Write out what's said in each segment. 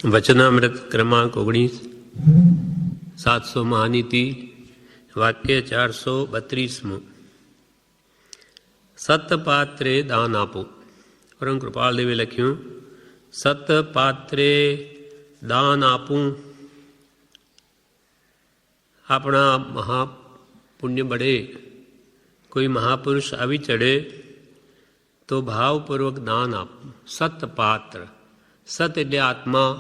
વચનામૃત ક્રમાંક 19, 700 મહાનીતિ, વાક્ય 432. સતપાત્રે દાન આપો. પરમ કૃપાળદેવે લખ્યું, સતપાત્રે દાન આપું. આપણા મહાપુણ્ય બળે કોઈ મહાપુરુષ આવી ચડે તો ભાવપૂર્વક દાન આપવું. સતપાત્ર, સત એટલે આત્મા,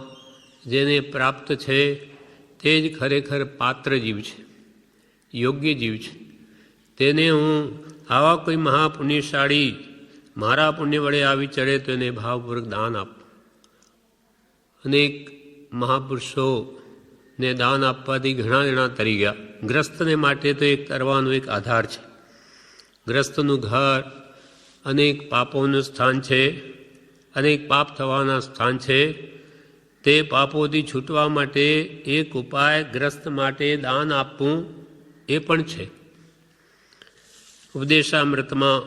જેને પ્રાપ્ત છે તે જ ખરેખર પાત્ર જીવ છે, યોગ્ય જીવ છે. તેને હું આવા કોઈ મહાપુણ્યશાળી મારા પુણ્ય વડે આવી ચડે તો એને ભાવપૂર્વક દાન આપવું. અનેક મહાપુરુષોને દાન આપવાથી ઘણા જણા તરી ગયા. ગ્રસ્તને માટે તો એક તરવાનો એક આધાર છે. ગ્રસ્તનું ઘર અનેક પાપોનું સ્થાન છે, અનેક પાપ થવાના સ્થાન છે. તે પાપોથી છૂટવા માટે એક ઉપાય ગ્રસ્ત માટે દાન આપવું એ પણ છે. ઉપદેશામૃતમાં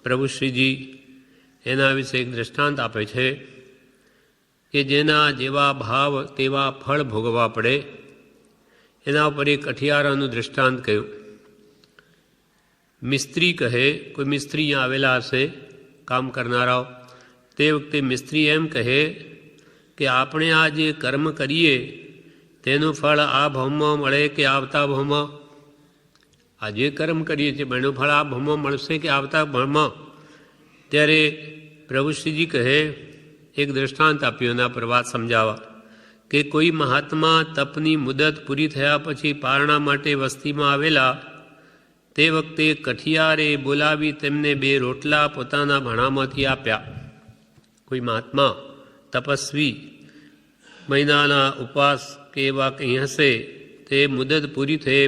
પ્રભુ શ્રીજી એના વિશે એક દૃષ્ટાંત આપે છે કે જેના જેવા ભાવ તેવા ફળ ભોગવવા પડે. એના ઉપર એક કઠિયારાનું દૃષ્ટાંત કહ્યું. મિસ્ત્રી કહે, કોઈ મિસ્ત્રી અહીંયા આવેલા હશે કામ કરનારાઓ, તે વખતે મિસ્ત્રી એમ કહે કે આપણે આ જે કર્મ કરીએ તેનું ફળ આ ભાવમાં મળે કે આવતા ભાવમાં? આ જે કર્મ કરીએ છીએ એનું ફળ આ ભાવમાં મળશે કે આવતા ભાવમાં? ત્યારે પ્રભુ શ્રીજી કહે, એક દૃષ્ટાંત આપ્યું એના પર વાત સમજાવવા કે કોઈ મહાત્મા તપની મુદત પૂરી થયા પછી પારણા માટે વસ્તીમાં આવેલા. તે વખતે કઠિયારે બોલાવી તેમને 2 રોટલા પોતાના ભાણામાંથી આપ્યા. કોઈ મહાત્મા તપસ્વી મહિનાના ઉપવાસ કે એવા કંઈ હશે, તે મુદત પૂરી થઈ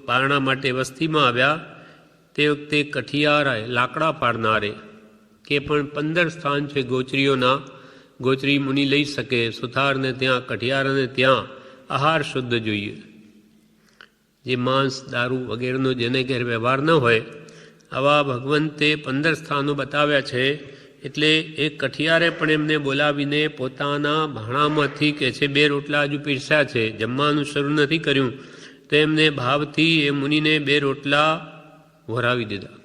પારણા માટે વસ્તીમાં આવ્યા. તે વખતે કઠિયારાએ લાકડા પાડનારે, કે પણ 15 સ્થાન છે ગોચરીઓના, ગોચરી મુનિ લઈ શકે. સુથારને ત્યાં, કઠિયારાને ત્યાં આહાર શુદ્ધ જોઈએ. જે માંસ દારૂ વગેરેનો જેને ઘેર વ્યવહાર ન હોય, આવા ભગવંતે 15 સ્થાનો બતાવ્યા છે. એટલે એક કઠિયારે પણ એમને બોલાવીને પોતાના ભાણામાંથી કે છે 2 રોટલા હજુ પીરસ્યા છે, જમવાનું શરૂ નથી કર્યું, તો એમને ભાવથી એ મુનિને 2 રોટલા વરાવી દીધા.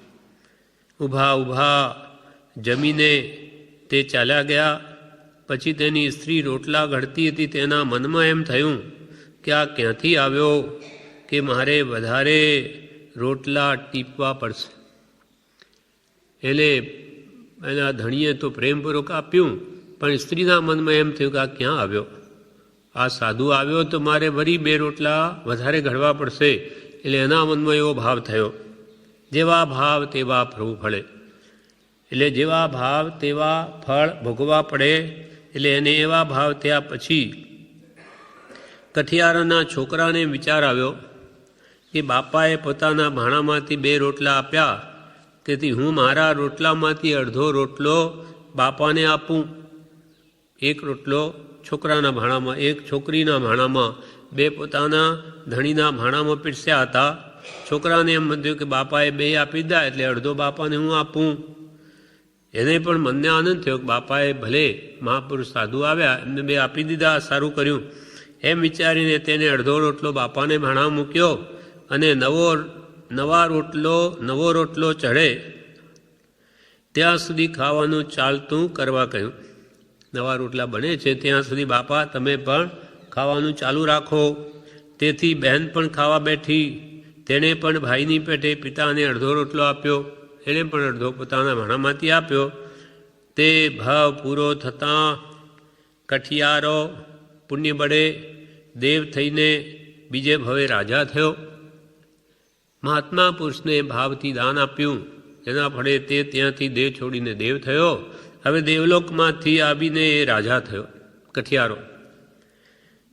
ઊભા ઊભા જમીને તે ચાલ્યા ગયા. પછી તેની સ્ત્રી રોટલા ઘડતી હતી. તેના મનમાં એમ થયું કે આ ક્યાંથી આવ્યો કે મારે વધારે રોટલા ટીપવા પડશે. એટલે એના ધણીએ તો પ્રેમપૂર્વક આપ્યું, પણ સ્ત્રીના મનમાં એમ થયું કે આ ક્યાં આવ્યો? આ સાધુ આવ્યો તો મારે વળી 2 રોટલા વધારે ઘડવા પડશે. એટલે એના મનમાં એવો ભાવ થયો. જેવા ભાવ તેવા પ્રભુ ફળે. એટલે જેવા ભાવ તેવા ફળ ભોગવવા પડે. એટલે એને એવા ભાવ થયા. પછી કઠિયારાના છોકરાને વિચાર આવ્યો કે બાપાએ પોતાના ભાણામાંથી 2 રોટલા આપ્યા, તેથી હું મારા રોટલામાંથી અડધો રોટલો બાપાને આપું. 1 રોટલો છોકરાના ભાણામાં, 1 છોકરીના ભાણામાં, 2 પોતાના ધણીના ભાણામાં પીરસ્યા હતા. છોકરાને એમ થયું કે બાપાએ 2 આપી દીધા, એટલે અડધો બાપાને હું આપું. એને પણ મનને આનંદ થયો કે બાપાએ ભલે મહાપુરુષ સાધુ આવ્યા, એમને 2 આપી દીધા, સારું કર્યું. એમ વિચારીને તેને અડધો રોટલો બાપાને ભાણા મૂક્યો અને નવો રોટલો ચઢે ત્યાં સુધી ખાવાનું ચાલતું કરવા કહ્યું. નવા રોટલા બને છે ત્યાં સુધી બાપા તમે પણ ખાવાનું ચાલુ રાખો. તેથી બહેન પણ ખાવા બેઠી. તેણે પણ ભાઈની પેટે પિતાને અડધો રોટલો આપ્યો. એણે પણ અડધો પોતાના ભાણામાંથી આપ્યો. તે ભાવ પૂરો થતાં કઠિયારો પુણ્ય બળે દેવ થઈને બીજે ભવે રાજા થયો. મહાત્મા પુરુષને ભાવથી દાન આપ્યું, એના ફળે તે ત્યાંથી દેહ છોડીને દેવ થયો. હવે દેવલોકમાંથી આવીને એ રાજા થયો, કઠિયારો.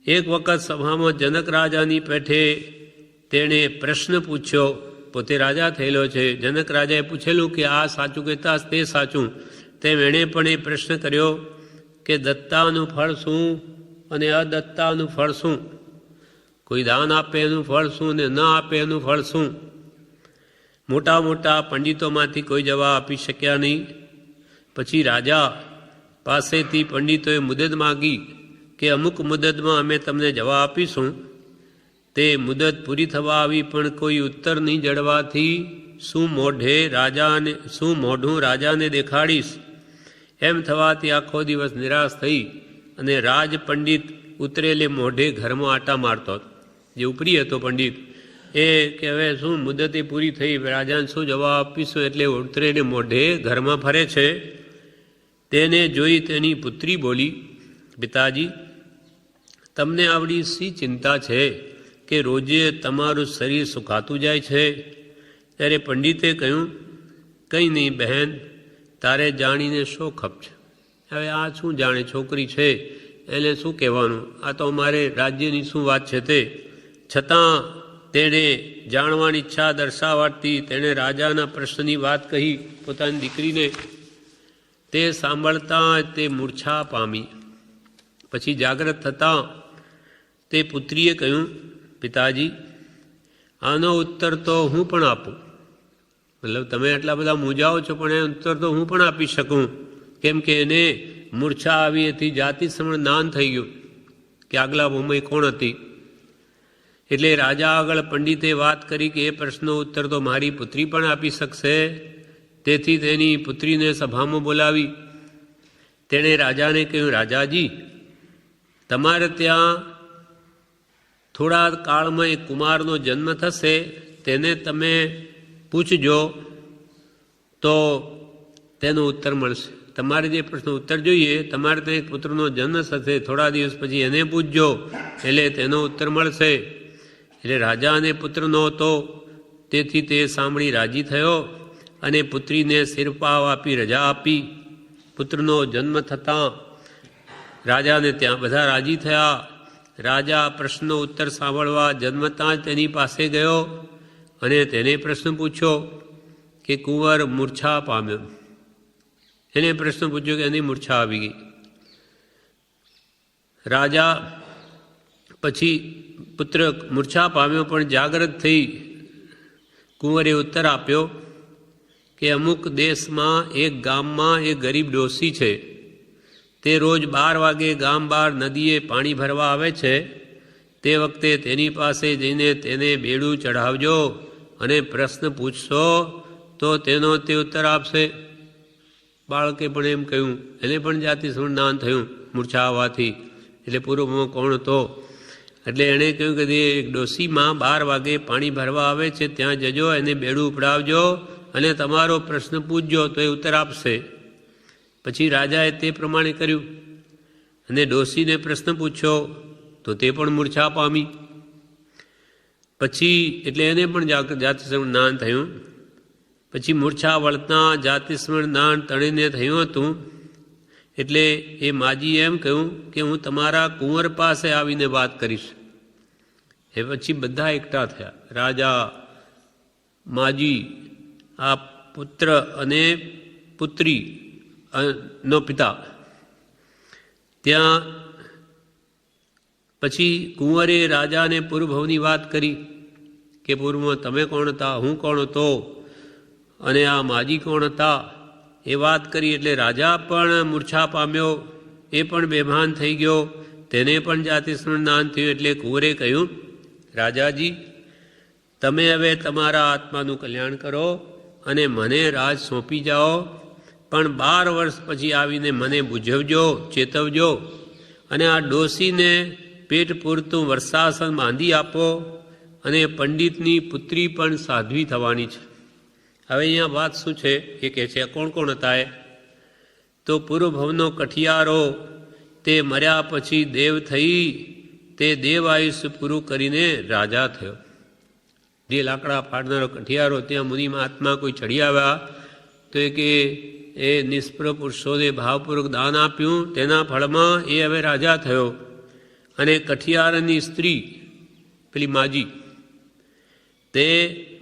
એક વખત સભામાં જનક રાજાની પેઠે તેણે પ્રશ્ન પૂછ્યો. પોતે રાજા થયેલો છે. જનક રાજાએ પૂછેલું કે આ સાચું કહેતા તે સાચું. તેમ એણે પણ એ પ્રશ્ન કર્યો કે દત્તાનું ફળ શું અને અદત્તાનું ફળ શું? કોઈ દાન આપે એનું ફળ શું ને ન આપે એનું ફળ શું? મોટા મોટા પંડિતોમાંથી કોઈ જવાબ આપી શક્યા નહીં. પછી રાજા પાસેથી પંડિતોએ મુદત માગી કે અમુક મુદતમાં અમે તમને જવાબ આપીશું, તે મુદત પૂરી થવા આવી પણ કોઈ ઉત્તર નહીં જળવાથી શું મોઢું રાજાને દેખાડીશ એમ થવાથી આખો દિવસ નિરાશ થઈ અને રાજ પંડિત ઉતરેલે મોઢે ઘરમાં આટા મારતો હતો. જે ઉપરી હતો પંડિત એ કે હવે શું મુદતે પૂરી થઈ, રાજાને શું જવાબ આપીશું, એટલે ઉતરેલે મોઢે ઘરમાં ફરે છે. તેને જોઈ તેની પુત્રી બોલી, પિતાજી તમને આવડી શી ચિંતા છે કે રોજે તમારું શરીર સુકાતું જાય છે? ત્યારે પંડિતે કહ્યું, કંઈ નહીં બહેન, તારે જાણીને શો ખપ છે. હવે આ શું જાણે, છોકરી છે એને શું કહેવાનું, આ તો અમારે રાજ્યની શું વાત છે તે. છતાં તેણે જાણવાની ઈચ્છા દર્શાવતી તેણે રાજાના પ્રશ્નની વાત કહી પોતાની દીકરીને. તે સાંભળતા તે મૂર્છા પામી. પછી જાગ્રત થતાં તે પુત્રીએ કહ્યું, પિતાજી આનો ઉત્તર તો હું પણ આપું. મતલબ તમે આટલા બધા મૂંઝાઓ છો પણ એ ઉત્તર તો હું પણ આપી શકું, કેમ કે એને મૂર્છા આવી હતી, જાતિ સમણ જ્ઞાન થઈ ગયું કે આગલા ભૂમિ કોણ હતી. એટલે રાજા આગળ પંડિતે વાત કરી કે એ પ્રશ્નનો ઉત્તર તો મારી પુત્રી પણ આપી શકશે. તેથી તેની પુત્રીને સભામાં બોલાવી. તેણે રાજાને કહ્યું, રાજાજી તમારે ત્યાં થોડા કાળમાં એક કુમારનો જન્મ થશે, તેને તમે પૂછજો તો તેનો ઉત્તર મળશે. તમારે જે પ્રશ્ન ઉત્તર જોઈએ, તમારે ત્યાં એક પુત્રનો જન્મ થશે, થોડા દિવસ પછી એને પૂછજો એટલે તેનો ઉત્તર મળશે. એટલે રાજાને પુત્ર નહોતો, તેથી તે સાંભળી રાજી થયો અને પુત્રીને શિરપાવ આપી રજા આપી. પુત્રનો જન્મ થતાં રાજાને ત્યાં બધા રાજી થયા. રાજા પ્રશ્નનો ઉત્તર સાંભળવા જન્મતા જ તેની પાસે ગયો અને તેને પ્રશ્ન પૂછ્યો કે કુંવર મૂર્છા પામ્યો. એને પ્રશ્ન પૂછ્યો કે એની મૂર્છા આવી ગઈ. રાજા પછી પુત્ર મૂર્છા પામ્યો પણ જાગ્રત થઈ. કુંવરે ઉત્તર આપ્યો કે અમુક દેશમાં એક ગામમાં એક ગરીબ ડોસી છે. તે રોજ 12 વાગે ગામ બહાર નદીએ પાણી ભરવા આવે છે. તે વખતે તેની પાસે જઈને તેને બેડું ચઢાવજો અને પ્રશ્ન પૂછશો તો તેનો તે ઉત્તર આપશે. બાળકે પણ એમ કહ્યું, એને પણ જાતિ જ્ઞાન થયું મૂર્છા આવવાથી, એટલે પૂર્વમાં કોણ હતો. એટલે એણે કહ્યું કે એક ડોસીમાં 12 વાગે પાણી ભરવા આવે છે, ત્યાં જજો, એને બેડું ઉપડાવજો અને તમારો પ્રશ્ન પૂછજો તો એ ઉત્તર આપશે. પછી રાજાએ તે પ્રમાણે કર્યું અને ડોસીને પ્રશ્ન પૂછ્યો તો તે પણ મૂર્છા પામી. પછી એટલે એને પણ જાતિસ્મરણ જ્ઞાન થયું. પછી મૂર્છા વળતા જાતિસ્મરણ જ્ઞાન તણીને થયું હતું. એટલે એ માજીએ એમ કહ્યું કે હું તમારા કુંવર પાસે આવીને વાત કરીશ. એ પછી બધા એકઠા થયા, રાજા, માજી, આ પુત્ર અને પુત્રી નો પિતા. ત્યાં પછી કુંવરે રાજાને પૂર્વભવની વાત કરી કે પૂર્વમાં તમે કોણ હતા, હું કોણ હતો અને આ માજી કોણ હતા, એ વાત કરી. એટલે રાજા પણ મૂર્છા પામ્યો, એ પણ બેભાન થઈ ગયો, તેને પણ જાતિસ્મરણ જ્ઞાન થયું. એટલે કુંવરે કહ્યું, રાજાજી તમે હવે તમારા આત્માનું કલ્યાણ કરો અને મને રાજ સોંપી જાઓ, પણ 12 વર્ષ પછી આવીને મને બુઝવજો, ચેતવજો અને આ ડોસીને પેટ પૂરતું વર્ષાસન બાંધી આપો અને પંડિતની પુત્રી પણ સાધ્વી થવાની છે. હવે અહીંયા વાત શું છે એ કહે છે. કોણ કોણ હતા એ? તો પૂર્વભવનો કઠિયારો, તે મર્યા પછી દેવ થઈ, તે દેવ આયુષ્ય પૂરું કરીને રાજા થયો. જે લાકડા ફાડનારો કઠિયારો, ત્યાં મુનિ મહાત્મા કોઈ ચડી આવ્યા તો એ કે એ નિષ્પ્ર પુરુષોને ભાવપૂર્વક દાન આપ્યું, તેના ફળમાં એ હવે રાજા થયો. અને કઠિયારની સ્ત્રી પેલી માજી, તે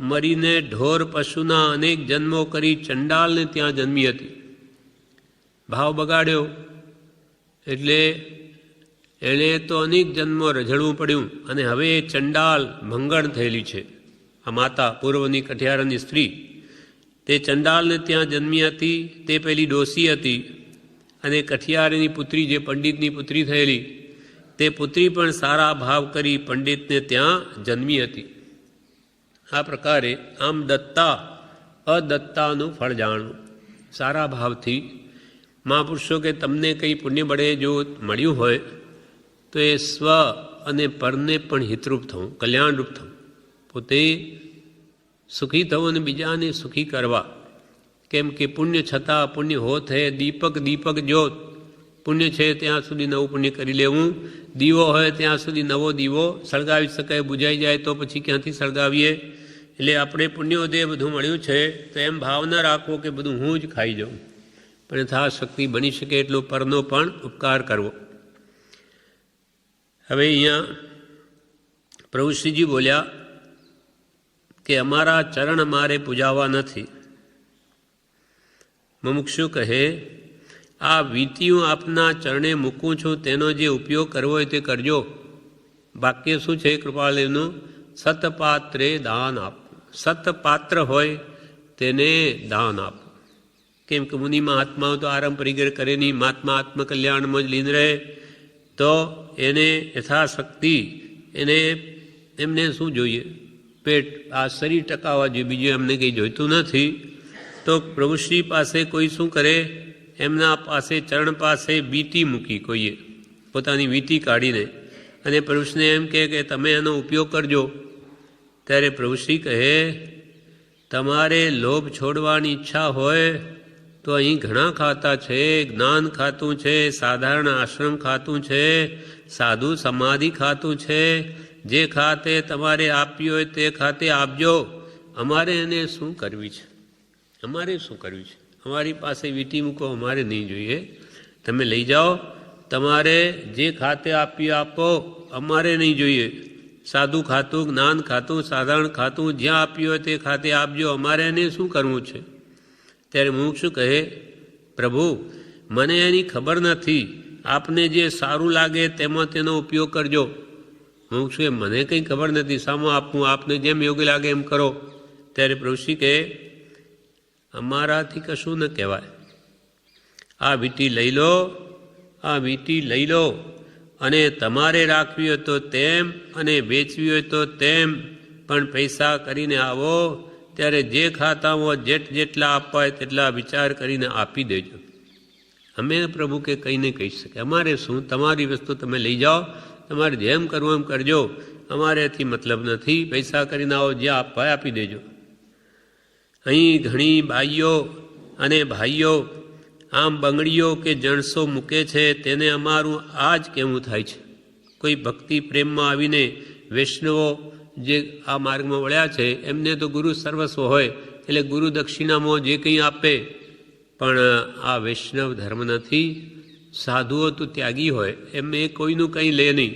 મરીને ઢોર પશુના અનેક જન્મો કરી ચંડાલને ત્યાં જન્મી હતી. ભાવ બગાડ્યો એટલે એણે તો અનેક જન્મો રઝળવું પડ્યું અને હવે એ ચંડાલ ભંગણ થયેલી છે. આ માતા પૂર્વની કઠિયારની સ્ત્રી તે ચંડાલને ત્યાં જન્મી હતી. તે પેલી ડોસી હતી અને કઠિયારની પુત્રી જે પંડિતની પુત્રી થયેલી તે પુત્રી પણ સારા ભાવ કરી પંડિતને ત્યાં જન્મી હતી. આ પ્રકારે આમ દત્તા અદત્તાનું ફળ જાણવું. સારા ભાવથી મહાપુરુષો કે તમને કંઈ પુણ્ય બળે જો મળ્યું હોય તો એ સ્વ અને પરને પણ હિતરૂપ થવું, કલ્યાણરૂપ થવું, પોતે સુખી થવું અને બીજાને સુખી કરવા. કેમ કે પુણ્ય છતાં પુણ્ય હોત હે દીપક દીપક જ્યોત. પુણ્ય છે ત્યાં સુધી નવું પુણ્ય કરી લેવું, દીવો હોય ત્યાં સુધી નવો દીવો સળગાવી શકાય, બુજાઈ જાય તો પછી ક્યાંથી સળગાવીએ. એટલે આપણે પુણ્યોદય બધું મળ્યું છે તો એમ ભાવના રાખવો કે બધું હું જ ખાઈ જાઉં, પણ યથાશક્તિ બની શકે એટલો પરનો પણ ઉપકાર કરવો. હવે અહીંયા પ્રભુશ્રીજી બોલ્યા કે અમારા ચરણ અમારે પૂજાવા નથી. મુમુક્ષુ કહે આ વીંટીઓ આપના ચરણે મૂકું છું, તેનો જે ઉપયોગ કરવો હોય તે કરજો. વાક્ય શું છે કૃપાળુનું? સતપાત્રે દાન આપવું. સતપાત્ર હોય તેને દાન આપવું. કેમ કે મુનિ મહાત્માઓ તો આરામ પરિગ્રહ કરે નહીં, મહાત્મા આત્મકલ્યાણમાં જ લીન રહે, તો એને યથાશક્તિ એને એમને શું જોઈએ? પેટ, આ શરીર ટકાવવા જોઈએ, બીજું એમને કંઈ જોઈતું નથી. તો પ્રભુશ્રી પાસે કોઈ શું કરે? એમના પાસે ચરણ પાસે વીંટી મૂકી કોઈએ, પોતાની વીંટી કાઢીને, અને પ્રભુશ્રીને એમ કહે કે તમે એનો ઉપયોગ કરજો. ત્યારે પ્રભુશ્રી કહે તમારે લોભ છોડવાની ઈચ્છા હોય તો અહીં ઘણા ખાતા છે. જ્ઞાન ખાતું છે, સાધારણ આશ્રમ ખાતું છે, સાધુ સમાધિ ખાતું છે. જે ખાતે તમારે આપવી હોય તે ખાતે આપજો. અમારે એને શું કરવી છે? અમારે શું કરવી છે? અમારી પાસે વીંટી મૂકો, અમારે નહીં જોઈએ. તમે લઈ જાઓ, તમારે જે ખાતે આપી આપો, અમારે નહીં જોઈએ. સાધુ ખાતું, જ્ઞાન ખાતું, સાધારણ ખાતું, જ્યાં આપ્યું હોય તે ખાતે આપજો, અમારે એને શું કરવું છે? ત્યારે મુમુક્ષુ કહે પ્રભુ મને એની ખબર નથી, આપને જે સારું લાગે તેમાં તેનો ઉપયોગ કરજો. મુમુક્ષુએ મને કંઈ ખબર નથી, સામો આપવું, આપને જેમ યોગ્ય લાગે એમ કરો. ત્યારે પ્રભુશ્રી કહે અમારાથી કશું ન કહેવાય. આ વીંટી લઈ લો, આ વીંટી લઈ લો, અને તમારે રાખવી હોય તો તેમ, અને વેચવી હોય તો તેમ, પણ પૈસા કરીને આવો ત્યારે જે ખાતામાં જેટલા આપવા હોય તેટલા વિચાર કરીને આપી દેજો. અમે પ્રભુ કે કંઈ નહીં કહી શકે, અમારે શું? તમારી વસ્તુ તમે લઈ જાઓ, તમારે જેમ કરવું એમ કરજો, અમારે એથી મતલબ નથી. પૈસા કરીને આવો, જે આપવા આપી દેજો. અહીં ઘણી બાઈઓ અને ભાઈઓ આમ બંગડીઓ કે જણસો મૂકે છે, તેને અમારું આ જ કહેવું થાય છે. કોઈ ભક્તિ પ્રેમમાં આવીને વૈષ્ણવો જે આ માર્ગમાં વળ્યા છે એમને તો ગુરુ સર્વસ્વ હોય, એટલે ગુરુ દક્ષિણામાં જે કંઈ આપે, પણ આ વૈષ્ણવ ધર્મ નથી. સાધુઓ તો ત્યાગી હોય, એમ એ કોઈનું કંઈ લે નહીં.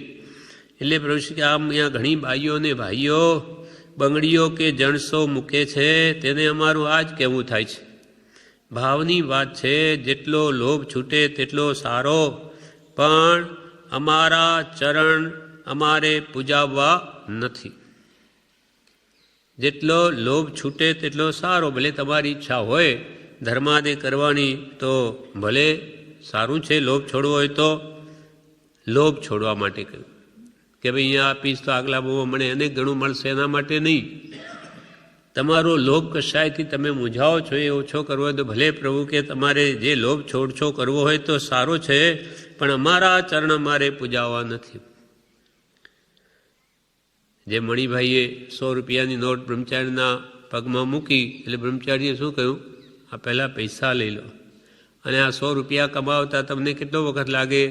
એટલે પ્રભુ કે આમ અહીંયા ઘણી બાઈઓ અને ભાઈઓ બંગડીઓ કે જણસો મૂકે છે, તેને અમારું આ જ કહેવું થાય છે. ભાવની વાત છે, જેટલો લોભ છૂટે તેટલો સારો, પણ અમારા ચરણ અમારે પૂજાવવા નથી. જેટલો લોભ છૂટે તેટલો સારો. ભલે તમારી ઈચ્છા હોય ધર્માદે કરવાની તો ભલે સારું છે, લોભ છોડવો હોય તો લોભ છોડવા માટે કહ્યું કે ભાઈ અહીંયા આપીશ તો આગલા બહુમાં મને અનેક ઘણું મળશે, એના માટે નહીં. તમારો લોભ કશાયથી તમે મૂંઝાવો છો એ ઓછો કરવો હોય તો ભલે પ્રભુ કે તમારે જે લોભ છોડછો કરવો હોય તો સારો છે, પણ અમારા ચરણ અમારે પૂજાવવા નથી. જે મણિભાઈએ 100 રૂપિયાની નોટ બ્રહ્મચારીના પગમાં મૂકી, એટલે બ્રહ્મચારીએ શું કહ્યું? આ પહેલાં પૈસા લઈ લો, અને આ 100 રૂપિયા કમાવતા તમને કેટલો વખત લાગે?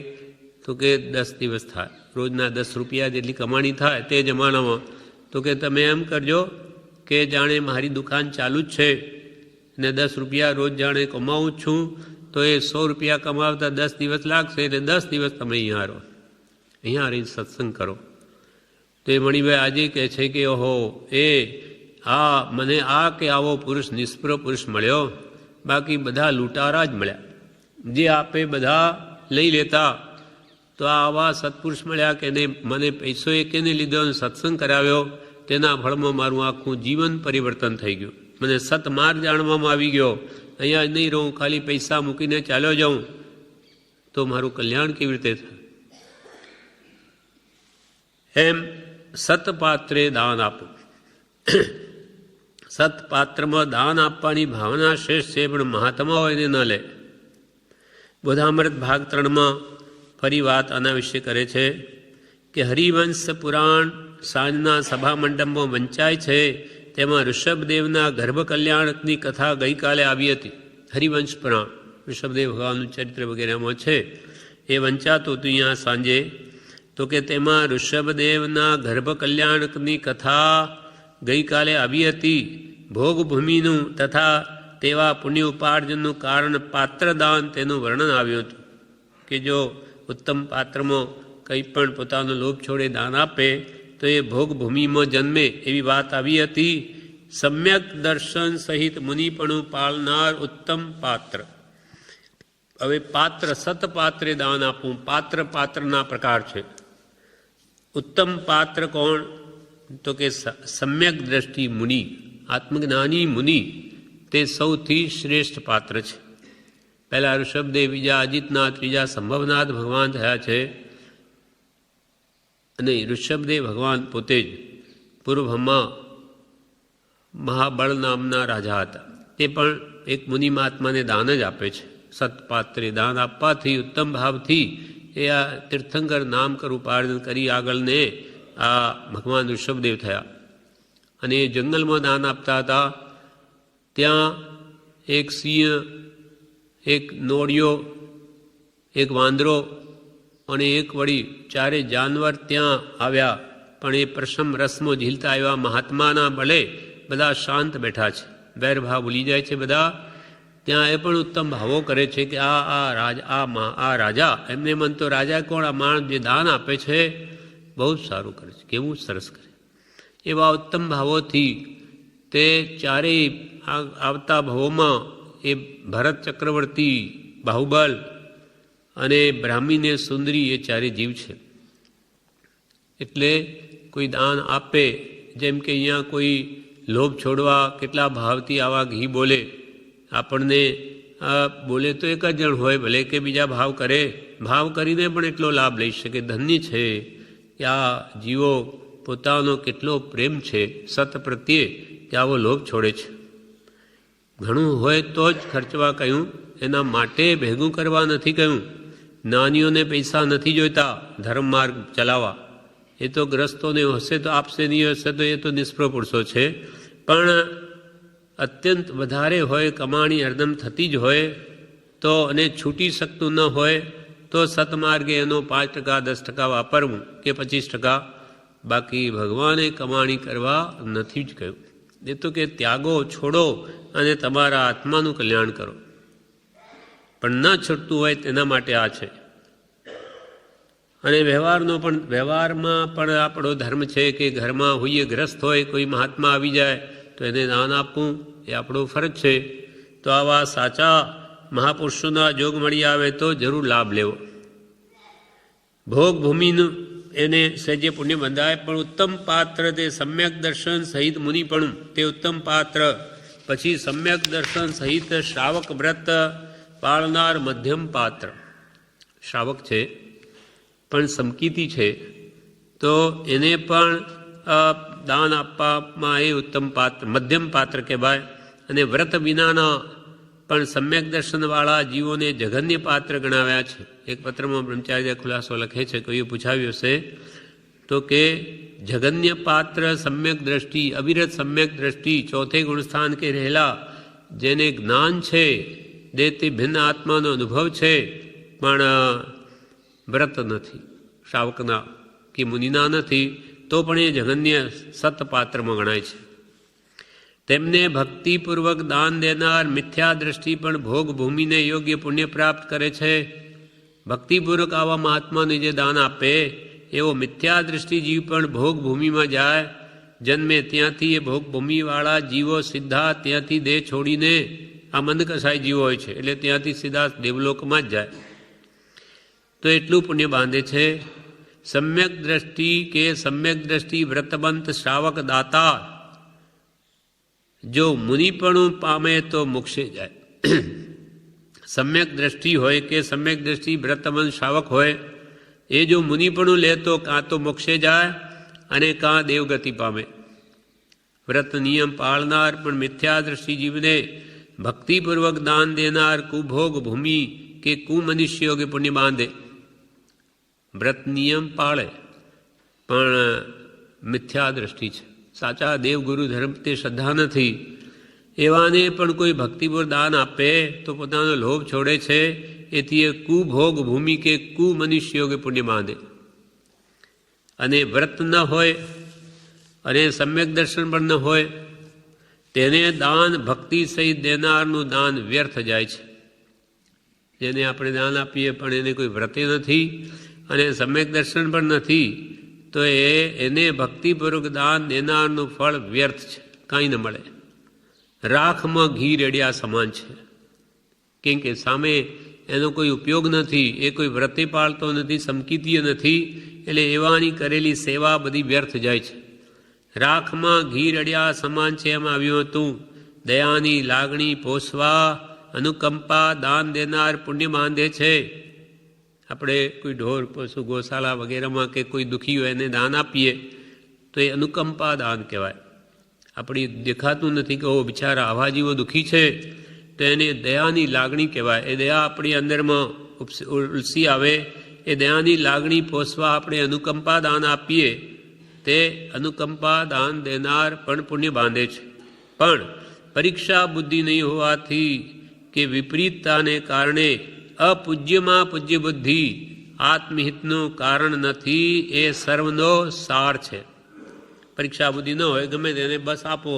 તો કે 10 દિવસ થાય. રોજના 10 રૂપિયા જેટલી કમાણી થાય તે જમાનામાં. તો કે તમે એમ કરજો કે જાણે મારી દુકાન ચાલુ જ છે ને 10 રૂપિયા રોજ જાણે કમાવું જ છું, તો એ 100 રૂપિયા કમાવતા 10 દિવસ લાગશે, એટલે 10 દિવસ તમે અહીંયા રહો, અહીંયા રહીને સત્સંગ કરો. તો એ મણિભાઈ આજે કહે છે કે ઓહો, મને આ કે આવો પુરુષ, નિષ્પ્ર પુરુષ મળ્યો, બાકી બધા લૂંટારા જ મળ્યા. જે આપે બધા લઈ લેતા. તો આવા સત્પુરુષ મળ્યા કે મને પૈસો કેને લીધો અને સત્સંગ કરાવ્યો, તેના ફળમાં મારું આખું જીવન પરિવર્તન થઈ ગયું. મને સતમાર્ગ જાણવામાં આવી ગયો. અહીંયા નહીં રહું, ખાલી પૈસા મૂકીને ચાલ્યો જાઉં તો મારું કલ્યાણ કેવી રીતે થાય? એમ સતપાત્રે દાન આપવું. સતપાત્રમાં દાન આપવાની ભાવના શ્રેષ્ઠ છે, પણ મહાત્મા હોય એને ન લે. બોધામૃત ભાગ 3માં ફરી વાત આના વિશે કરે છે કે હરિવંશ પુરાણ સાંજના સભા મંડપમાં વંચાય છે, તેમાં ઋષભદેવના ગર્ભ કલ્યાણકની કથા ગઈકાલે આવી હતી. હરિવંશ પુરાણ ઋષભદેવ ભગવાનનું ચરિત્ર વગેરેમાં છે, એ વંચાતું હતું અહીંયા સાંજે. તો કે તેમાં ઋષભદેવના ગર્ભ કલ્યાણકની કથા ગઈકાલે આવી હતી. ભોગભૂમિનું તથા તેવા પુણ્ય ઉપાર્જનનું કારણ પાત્રદાન તેનું વર્ણન આવ્યું હતું કે જો ઉત્તમ પાત્રમાં કંઈ પણ પોતાનો લોભ છોડે દાન આપે તો એ ભોગભૂમિમાં જન્મે એવી વાત આવી હતી. સમ્યક દર્શન સહિત મુનિપણું પાળનાર ઉત્તમ પાત્ર. હવે પાત્ર સતપાત્રે દાન આપવું. પાત્ર પાત્રના પ્રકાર છે. ઉત્તમ પાત્ર કોણ? તો કે સમ્યક દ્રષ્ટિ મુનિ, આત્મજ્ઞાની મુનિ, તે સૌથી શ્રેષ્ઠ પાત્ર છે. પહેલાં ઋષભદેવ, બીજા અજિતનાથ, ત્રીજા સંભવનાથ ભગવાન થયા છે. અને ઋષભદેવ ભગવાન પોતે જ પૂર્વમાં મહાબળ નામના રાજા હતા. તે પણ એક મુનિ મહાત્માને દાન જ આપે છે. સતપાત્રે દાન આપવાથી, ઉત્તમ ભાવથી એ આ તીર્થંકર નામ કર ઉપાર્જન કરી આગળને આ ભગવાન ઋષભદેવ થયા. અને એ જંગલમાં દાન આપતા હતા. ત્યાં એક સિંહ, એક નોળિયો, એક વાંદરો અને એક વળી ચારે જાનવર ત્યાં આવ્યા. પણ એ પ્રસમ રસમાં ઝીલતા આવ્યા મહાત્માના બળે બધા શાંત બેઠા છે, વેરભાવ ભૂલી જાય છે બધા. ત્યાં એ પણ ઉત્તમ ભાવો કરે છે કે આ રાજા, એમને મન તો રાજા કોણ, આ માણસ જે દાન આપે છે બહુ જ સારું કરે છે, કેવું સરસ કરે. એવા ઉત્તમ ભાવોથી તે ચારેય આવતા ભાવોમાં એ ભરત ચક્રવર્તી, બાહુબલ અને બ્રાહ્મીને સુંદરી એ ચારે જીવ છે. એટલે કોઈ દાન આપે, જેમ કે અહીંયા કોઈ લોભ છોડવા કેટલા ભાવથી આવા ઘી બોલે, આપણને બોલે તો એક જ જણ હોય, ભલે કે બીજા ભાવ કરે, ભાવ કરીને પણ એટલો લાભ લઈ શકે. ધન્ય છે કે આ જીવો પોતાનો કેટલો પ્રેમ છે સત પ્રત્યે કે આવો લોભ છોડે છે. ઘણું હોય તો જ ખર્ચવા કહ્યું, એના માટે ભેગું કરવા નથી કહ્યું. નાનીઓને પૈસા નથી જોઈતા ધર્મ માર્ગ ચલાવવા. એ તો ગ્રસ્તોને હશે તો આપશે, નહીં હશે તો એ તો નિષ્ફળ પુરુષો છે. પણ અત્યંત વધારે હોય, કમાણી હરદમ થતી જ હોય તો, અને છૂટી શકતું ન હોય તો સતમાર્ગે એનો 5% 10% વાપરવું કે 25%. બાકી ભગવાને કમાણી કરવા નથી જ કહ્યું. એ તો કે ત્યાગો, છોડો અને તમારા આત્માનું કલ્યાણ કરો. પણ ન છૂટતું હોય તેના માટે આ છે. અને વ્યવહારમાં પણ આપણો ધર્મ છે કે ઘરમાં હોઈએ, ગ્રસ્ત હોય, કોઈ મહાત્મા આવી જાય તો એને દાન આપવું એ આપણો ફરજ છે. તો આવા સાચા મહાપુરુષોના જોગ મળી આવે તો જરૂર લાભ લેવો. ભોગભૂમિનું એને સહેજે પુણ્ય બંધાય. પણ ઉત્તમ પાત્ર તે સમ્યક દર્શન સહિત મુનિપણું, તે ઉત્તમ પાત્ર. પછી સમ્યક દર્શન સહિત શ્રાવક વ્રત પાળનાર મધ્યમ પાત્ર. શ્રાવક છે પણ સમકીતી છે, તો એને પણ દાન આપવામાં એ ઉત્તમ પાત્ર, મધ્યમ પાત્ર કહેવાય. અને વ્રત વિનાના પણ સમ્યક દર્શનવાળા જીવોને જઘન્ય પાત્ર ગણાવ્યા છે. એક પત્રમાં બ્રહ્મચાર્ય ખુલાસો લખે છે, કોઈએ પૂછાવ્યું હશે તો કે જઘન્ય પાત્ર સમ્યક દ્રષ્ટિ, અવિરત સમ્યક દ્રષ્ટિ, ચોથે ગુણસ્થાન કે રહેલા, જેને જ્ઞાન છે, દેહથી ભિન્ન આત્માનો અનુભવ છે, પણ વ્રત નથી, શ્રાવકના કે મુનિના નથી, તો પણ એ જઘન્ય સતપાત્રમાં ગણાય છે. તેમને ભક્તિપૂર્વક દાન દેનાર મિથ્યા દ્રષ્ટિ પણ ભોગભૂમિને યોગ્ય પુણ્ય પ્રાપ્ત કરે છે. ભક્તિપૂર્વક આવા મહાત્માને જે દાન આપે એવો મિથ્યા દ્રષ્ટિ જીવ પણ ભોગભૂમિમાં જાય, જન્મે ત્યાંથી એ ભોગભૂમિવાળા જીવો સીધા ત્યાંથી દેહ છોડીને, આ મંદકસાઈ જીવો હોય છે એટલે ત્યાંથી સીધા દેવલોકમાં જ જાય. તો એટલું પુણ્ય બાંધે છે. સમ્યક દ્રષ્ટિ કે સમ્યક દ્રષ્ટિ વ્રતબંત શ્રાવક દાતા જો મુનિપણું પામે તો મોક્ષે જાય. સમ્યક દ્રષ્ટિ હોય કે સમ્યક દ્રષ્ટિ વ્રતબંત શ્રાવક હોય, એ જો મુનિપણું લે તો કાં તો મોક્ષે જાય અને કાં દેવગતિ પામે. વ્રત નિયમ પાળનાર પણ મિથ્યા દ્રષ્ટિ જીવને ભક્તિપૂર્વક દાન દેનાર કુભોગ ભૂમિ કે કુમનુષ્યો કે પુણ્ય બાંધે. વ્રત નિયમ પાળે પણ મિથ્યા દ્રષ્ટિ છે, સાચા દેવગુરુ ધર્મ તે શ્રદ્ધા નથી, એવાને પણ કોઈ ભક્તિપૂર્વક દાન આપે તો પોતાનો લોભ છોડે છે, એથી એ કુભોગ ભૂમિ કે કુમનુષ્યો કે પુણ્ય બાંધે. અને વ્રત ન હોય અને સમ્યક દર્શન પણ ન હોય તેને દાન ભક્તિ સહિત દેનારનું દાન વ્યર્થ જાય છે. જેને આપણે દાન આપીએ પણ એને કોઈ વ્રતે નથી અને સમ્યક દર્શન પણ નથી તો એને ભક્તિપૂર્વક દાન દેનારનું ફળ વ્યર્થ છે, કાંઈ ન મળે. રાખમાં ઘી રેડ્યા સમાન છે, કેમ કે સામે એનો કોઈ ઉપયોગ નથી, એ કોઈ વ્રતે પાળતો નથી, સમકીતીય નથી, એટલે એવાની કરેલી સેવા બધી વ્યર્થ જાય છે. રાખમાં ઘી રડ્યા સમાન છે એમાં આવ્યું હતું, દયાની લાગણી પોષવા અનુકંપા દાન દેનાર પુણ્ય બાંધે છે. આપણે કોઈ ઢોર પશુ ગૌશાળા વગેરેમાં કે કોઈ દુઃખી હોય એને દાન આપીએ તો એ અનુકંપા દાન કહેવાય. આપણી દેખાતું નથી કે ઓ બિચારા આવા જીવો દુઃખી છે તો એને દયાની લાગણી કહેવાય. એ દયા આપણી અંદરમાં ઉલસી આવે, એ દયાની લાગણી પોષવા આપણે અનુકંપા દાન આપીએ તે અનુકંપા દાન દેનાર પણ પુણ્ય બાંધે છે. પણ પરીક્ષા બુદ્ધિ નહીં હોવાથી કે વિપરીતતાને કારણે અપૂજ્યમાં પૂજ્ય બુદ્ધિ આત્મહિતનું કારણ નથી, એ સર્વનો સાર છે. પરીક્ષા બુદ્ધિ ન હોય, ગમે તેને બસ આપો,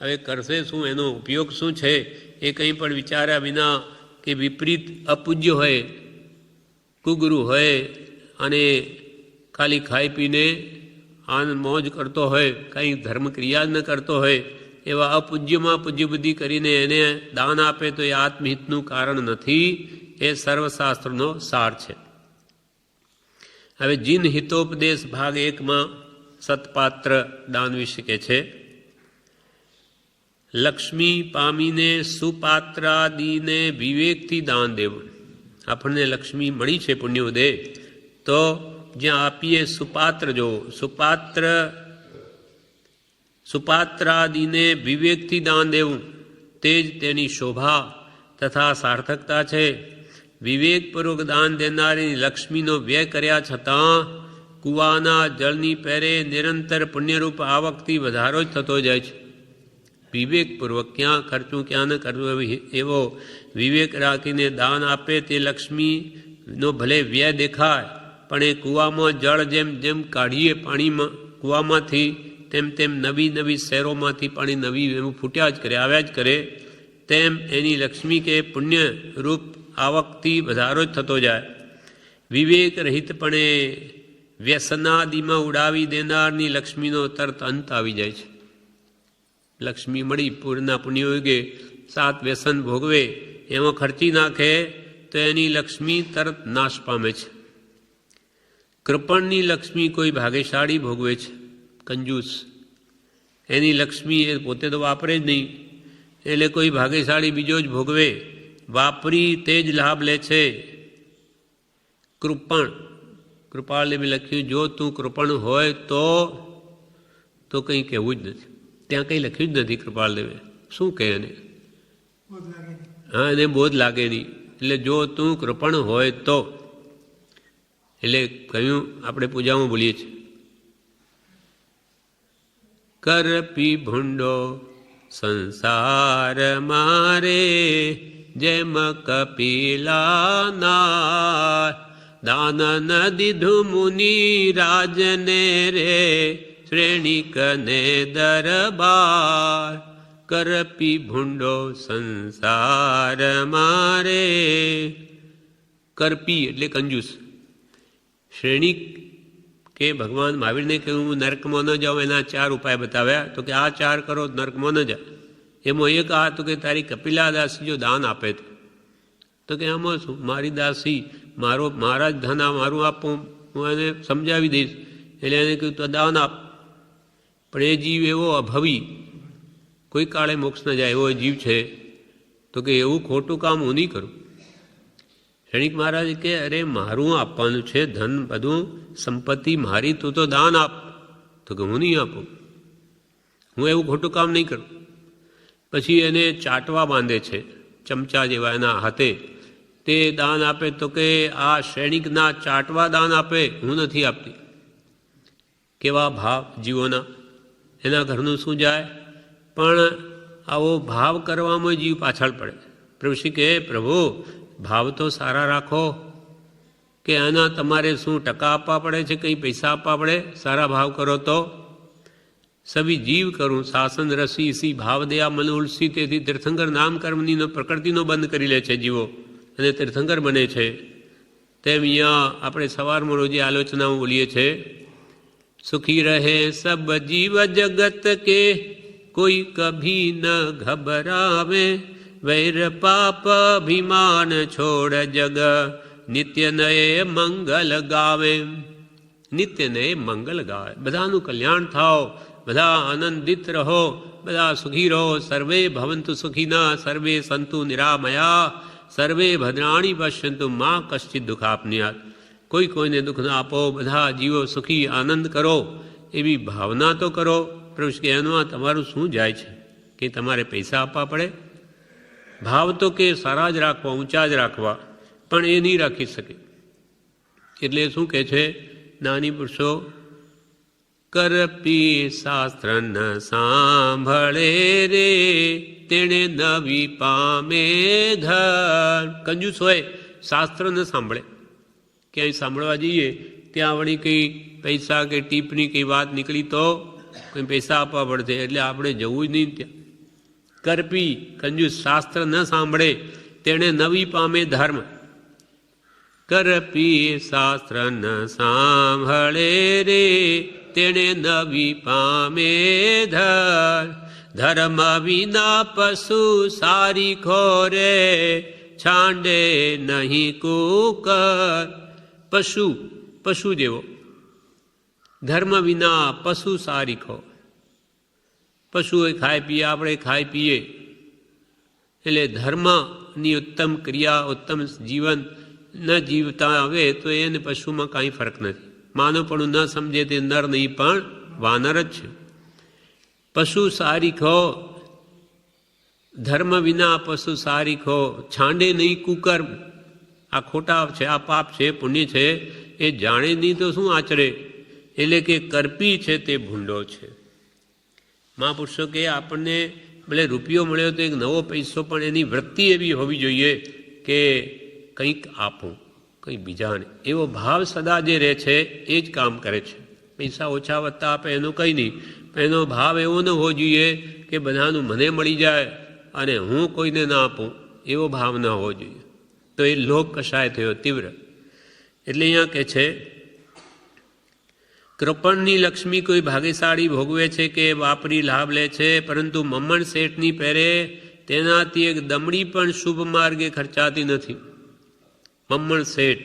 હવે કરશે શું, એનો ઉપયોગ શું છે એ કંઈ પણ વિચાર્યા વિના, કે વિપરીત અપૂજ્ય હોય, કુગુરુ હોય અને ખાલી ખાઈ પીને આનંદ મોજ કરતો હોય, કંઈ ધર્મ ક્રિયા જ ન કરતો હોય, એવા અપૂજ્યમાં પૂજ્ય બુદ્ધિ કરીને એને દાન આપે તો એ આત્મહિતનું કારણ નથી, એ સર્વશાસ્ત્રનો સાર છે. હવે જીન હિતોપદેશ ભાગ 1માં સત્પાત્ર દાન વિશે કહે છે, લક્ષ્મી પામીને સુપાત્રાદિને વિવેકથી દાન દેવું. આપણને લક્ષ્મી મળી છે પુણ્ય ઉદય, તો જ્યાં આપીએ સુપાત્ર જો સુપાત્રાદિને વિવેકથી દાન દેવું તે જ તેની શોભા તથા સાર્થકતા છે. વિવેકપૂર્વક દાન દેનારી લક્ષ્મીનો વ્યય કર્યા છતાં કૂવાના જળની પેરે નિરંતર પુણ્યરૂપ આવકથી વધારો જ થતો જાય છે. વિવેકપૂર્વક ક્યાં ખર્ચું ક્યાં ન કરવું એવો વિવેક રાખીને દાન આપે તે લક્ષ્મીનો ભલે વ્યય દેખાય, પણ એ કૂવામાં જળ જેમ જેમ કાઢીએ પાણીમાં કૂવામાંથી તેમ તેમ નવી નવી શહેરોમાંથી પાણી નવી એવું ફૂટ્યા જ કરે, આવ્યા જ કરે, તેમ એની લક્ષ્મી કે પુણ્ય રૂપ આવકથી વધારો જ થતો જાય. વિવેક રહિતપણે વ્યસનાદિમાં ઉડાવી દેનારની લક્ષ્મીનો તરત અંત આવી જાય છે. લક્ષ્મી મળી પૂરના પુણ્યોગે 7 વ્યસન ભોગવે એમાં ખર્ચી નાખે તો એની લક્ષ્મી તરત નાશ પામે છે. કૃપણની લક્ષ્મી કોઈ ભાગ્યશાળી ભોગવે છે, કંજૂસ, એની લક્ષ્મી એ પોતે તો વાપરે જ નહીં, એટલે કોઈ ભાગ્યશાળી બીજો જ ભોગવે, વાપરી તે જ લાભ લે છે. કૃપણ, કૃપાળે બી લખ્યું, જો તું કૃપણ હોય તો કંઈ કહેવું જ નથી. ત્યાં કંઈ લખ્યું જ નથી કૃપાળદેવે, શું કહે એને? હા, એને બોધ લાગે નહીં. એટલે જો તું કૃપણ હોય તો, એટલે કહ્યું આપણે પૂજામાં બોલીએ છીએ, કરપી ભૂંડો સંસાર મારે જેમ કપિલાના દાન ન દીધું મુનિ રાજને રે શ્રેણિકને દરબાર. કરપી ભૂંડો સંસાર મારે, કરપી એટલે કંજૂસ, શ્રેણિક કે ભગવાન મહાવીરને કહ્યું હું નર્કમાં ન જાઉં, એના 4 ઉપાય બતાવ્યા, તો કે આ 4 કરો નર્કમાં ન જાય. એમાં એક આ તો કે તારી કપિલા દાસી જો દાન આપે તો કે આમાં શું, મારી દાસી મારા જ ધન મારું આપું, હું એને સમજાવી દઈશ. એટલે એને કહ્યું તો દાન આપ. પણ એ જીવ એવો અભવી, કોઈ કાળે મોક્ષ ન જાય એવો જીવ છે, તો કે એવું ખોટું કામ હું નહીં કરું. ક્ષણિક મહારાજ કે અરે મારું આપવાનું છે, ધન બધું સંપત્તિ મારી, તું તો દાન આપ. તો કે હું નહીં આપું, હું એવું ખોટું કામ નહીં કરું. પછી એને ચાટવા બાંધે છે, ચમચા જેવા એના હાથે, તે દાન આપે તો કે આ શ્રેણિકના ચાટવા દાન આપે, હું નથી આપતી. કેવા ભાવ જીવોના, એના ઘરનું શું જાય? પણ આવો ભાવ કરવામાં જીવ પાછળ પડે. પ્રભુશ્રી કહે, પ્રભુ ભાવ તો સારા રાખો, કે આના તમારે શું ટકા આપવા પડે છે, કંઈ પૈસા આપવા પડે? સારા ભાવ કરો તો. સભી જીવ કરું શાસન રસી સી ભાવ દયા મન ઉલસી. તેથી તીર્થંકર નામ કર્મની પ્રકૃતિનો બંધ કરી લે છે જીવો, અને તીર્થંકર બને છે. તેમ અહીંયા આપણે સવારમાં રોજે આલોચનાઓ બોલીએ છીએ, સુખી રહે સબ જીવ જગત કે કોઈ કભી ન ઘબરાવે. વૈર પાપ અભિમાન છોડ જગ નિત્ય નયે મંગલ ગાવે. નિત્ય નયે મંગલ ગાવે. બધાનું કલ્યાણ થાવ, બધા આનંદિત રહો, બધા સુખી રહો. સર્વે ભવંતુ સુખીના, સર્વે સંતુ નિરામયા, સર્વે ભદ્રાણી પશ્યંતુ મા કશ્ચિત દુઃખાપનિયાત. કોઈ કોઈને દુઃખ ના આપો, બધા જીવો સુખી આનંદ કરો, એવી ભાવના તો કરો. પ્રભુ કે એમાં તમારું શું જાય છે કે તમારે પૈસા આપવા પડે? ભાવ તો કે સારા જ રાખવા, ઊંચા જ રાખવા, પણ એ નહીં રાખી શકે. એટલે શું કહે છે જ્ઞાની પુરુષો, કરપી શાસ્ત્ર ન સાંભળે રે, તેણે નવી પામે ધર. કંજૂસ હોય, શાસ્ત્ર ન સાંભળે. ક્યાંય સાંભળવા જઈએ ત્યાં વળી કંઈ પૈસા કે ટીપની કંઈ વાત નીકળી તો કંઈ પૈસા આપવા પડશે, એટલે આપણે જવું જ નહીં ત્યાં. કરપી કંજૂસ શાસ્ત્ર ન સાંભળે, તેણે નવી પામે ધર્મ. કરપી શાસ્ત્ર ન સાંભળે રે, તેણે નવી પામે ધર. ધર્મ વિના પશુ સારી ખોરે, છાંડે નહીં કુકર. પશુ, પશુ જેવો. ધર્મ વિના પશુ સારીખો. પશુ એ ખાય પીએ, આપણે ખાઈ પીએ. એટલે ધર્મની ઉત્તમ ક્રિયા, ઉત્તમ જીવન ન જીવતા આવે તો એને પશુમાં કાંઈ ફરક નથી. માનવપણું ન સમજે તે નર નહીં પણ વાનર જ છે. પશુ સારીખો, ધર્મ વિના પશુ સારીખો, છાંડે નહીં કુકર્મ. આ ખોટા છે, આ પાપ છે, પુણ્ય છે, એ જાણે નહીં તો શું આચરે. એટલે કે કરપી છે તે ભૂંડો છે. મહાપુરુષો કે આપણને ભલે રૂપિયો મળ્યો તો એક નવો પૈસો, પણ એની વૃત્તિ એવી હોવી જોઈએ કે કંઈક આપું, કંઈ બીજાને. એવો ભાવ સદા જે રહે છે એ જ કામ કરે છે. પૈસા ઓછા વધતા આપે એનું કંઈ નહીં, પણ એનો ભાવ એવો ન હોવો જોઈએ કે બધાનું મને મળી જાય અને હું કોઈને ના આપું, એવો ભાવ ન હોવો જોઈએ. તો એ લોભ કશાય થયો તીવ્ર. એટલે અહીંયા કહે છે, કૃપણની લક્ષ્મી કોઈ ભાગ્યશાળી ભોગવે છે કે વાપરી લાભ લે છે, પરંતુ મમ્મણ શેઠની પહેરે તેનાથી એક દમડી પણ શુભ માર્ગે ખર્ચાતી નથી. મમ્મણ શેઠ,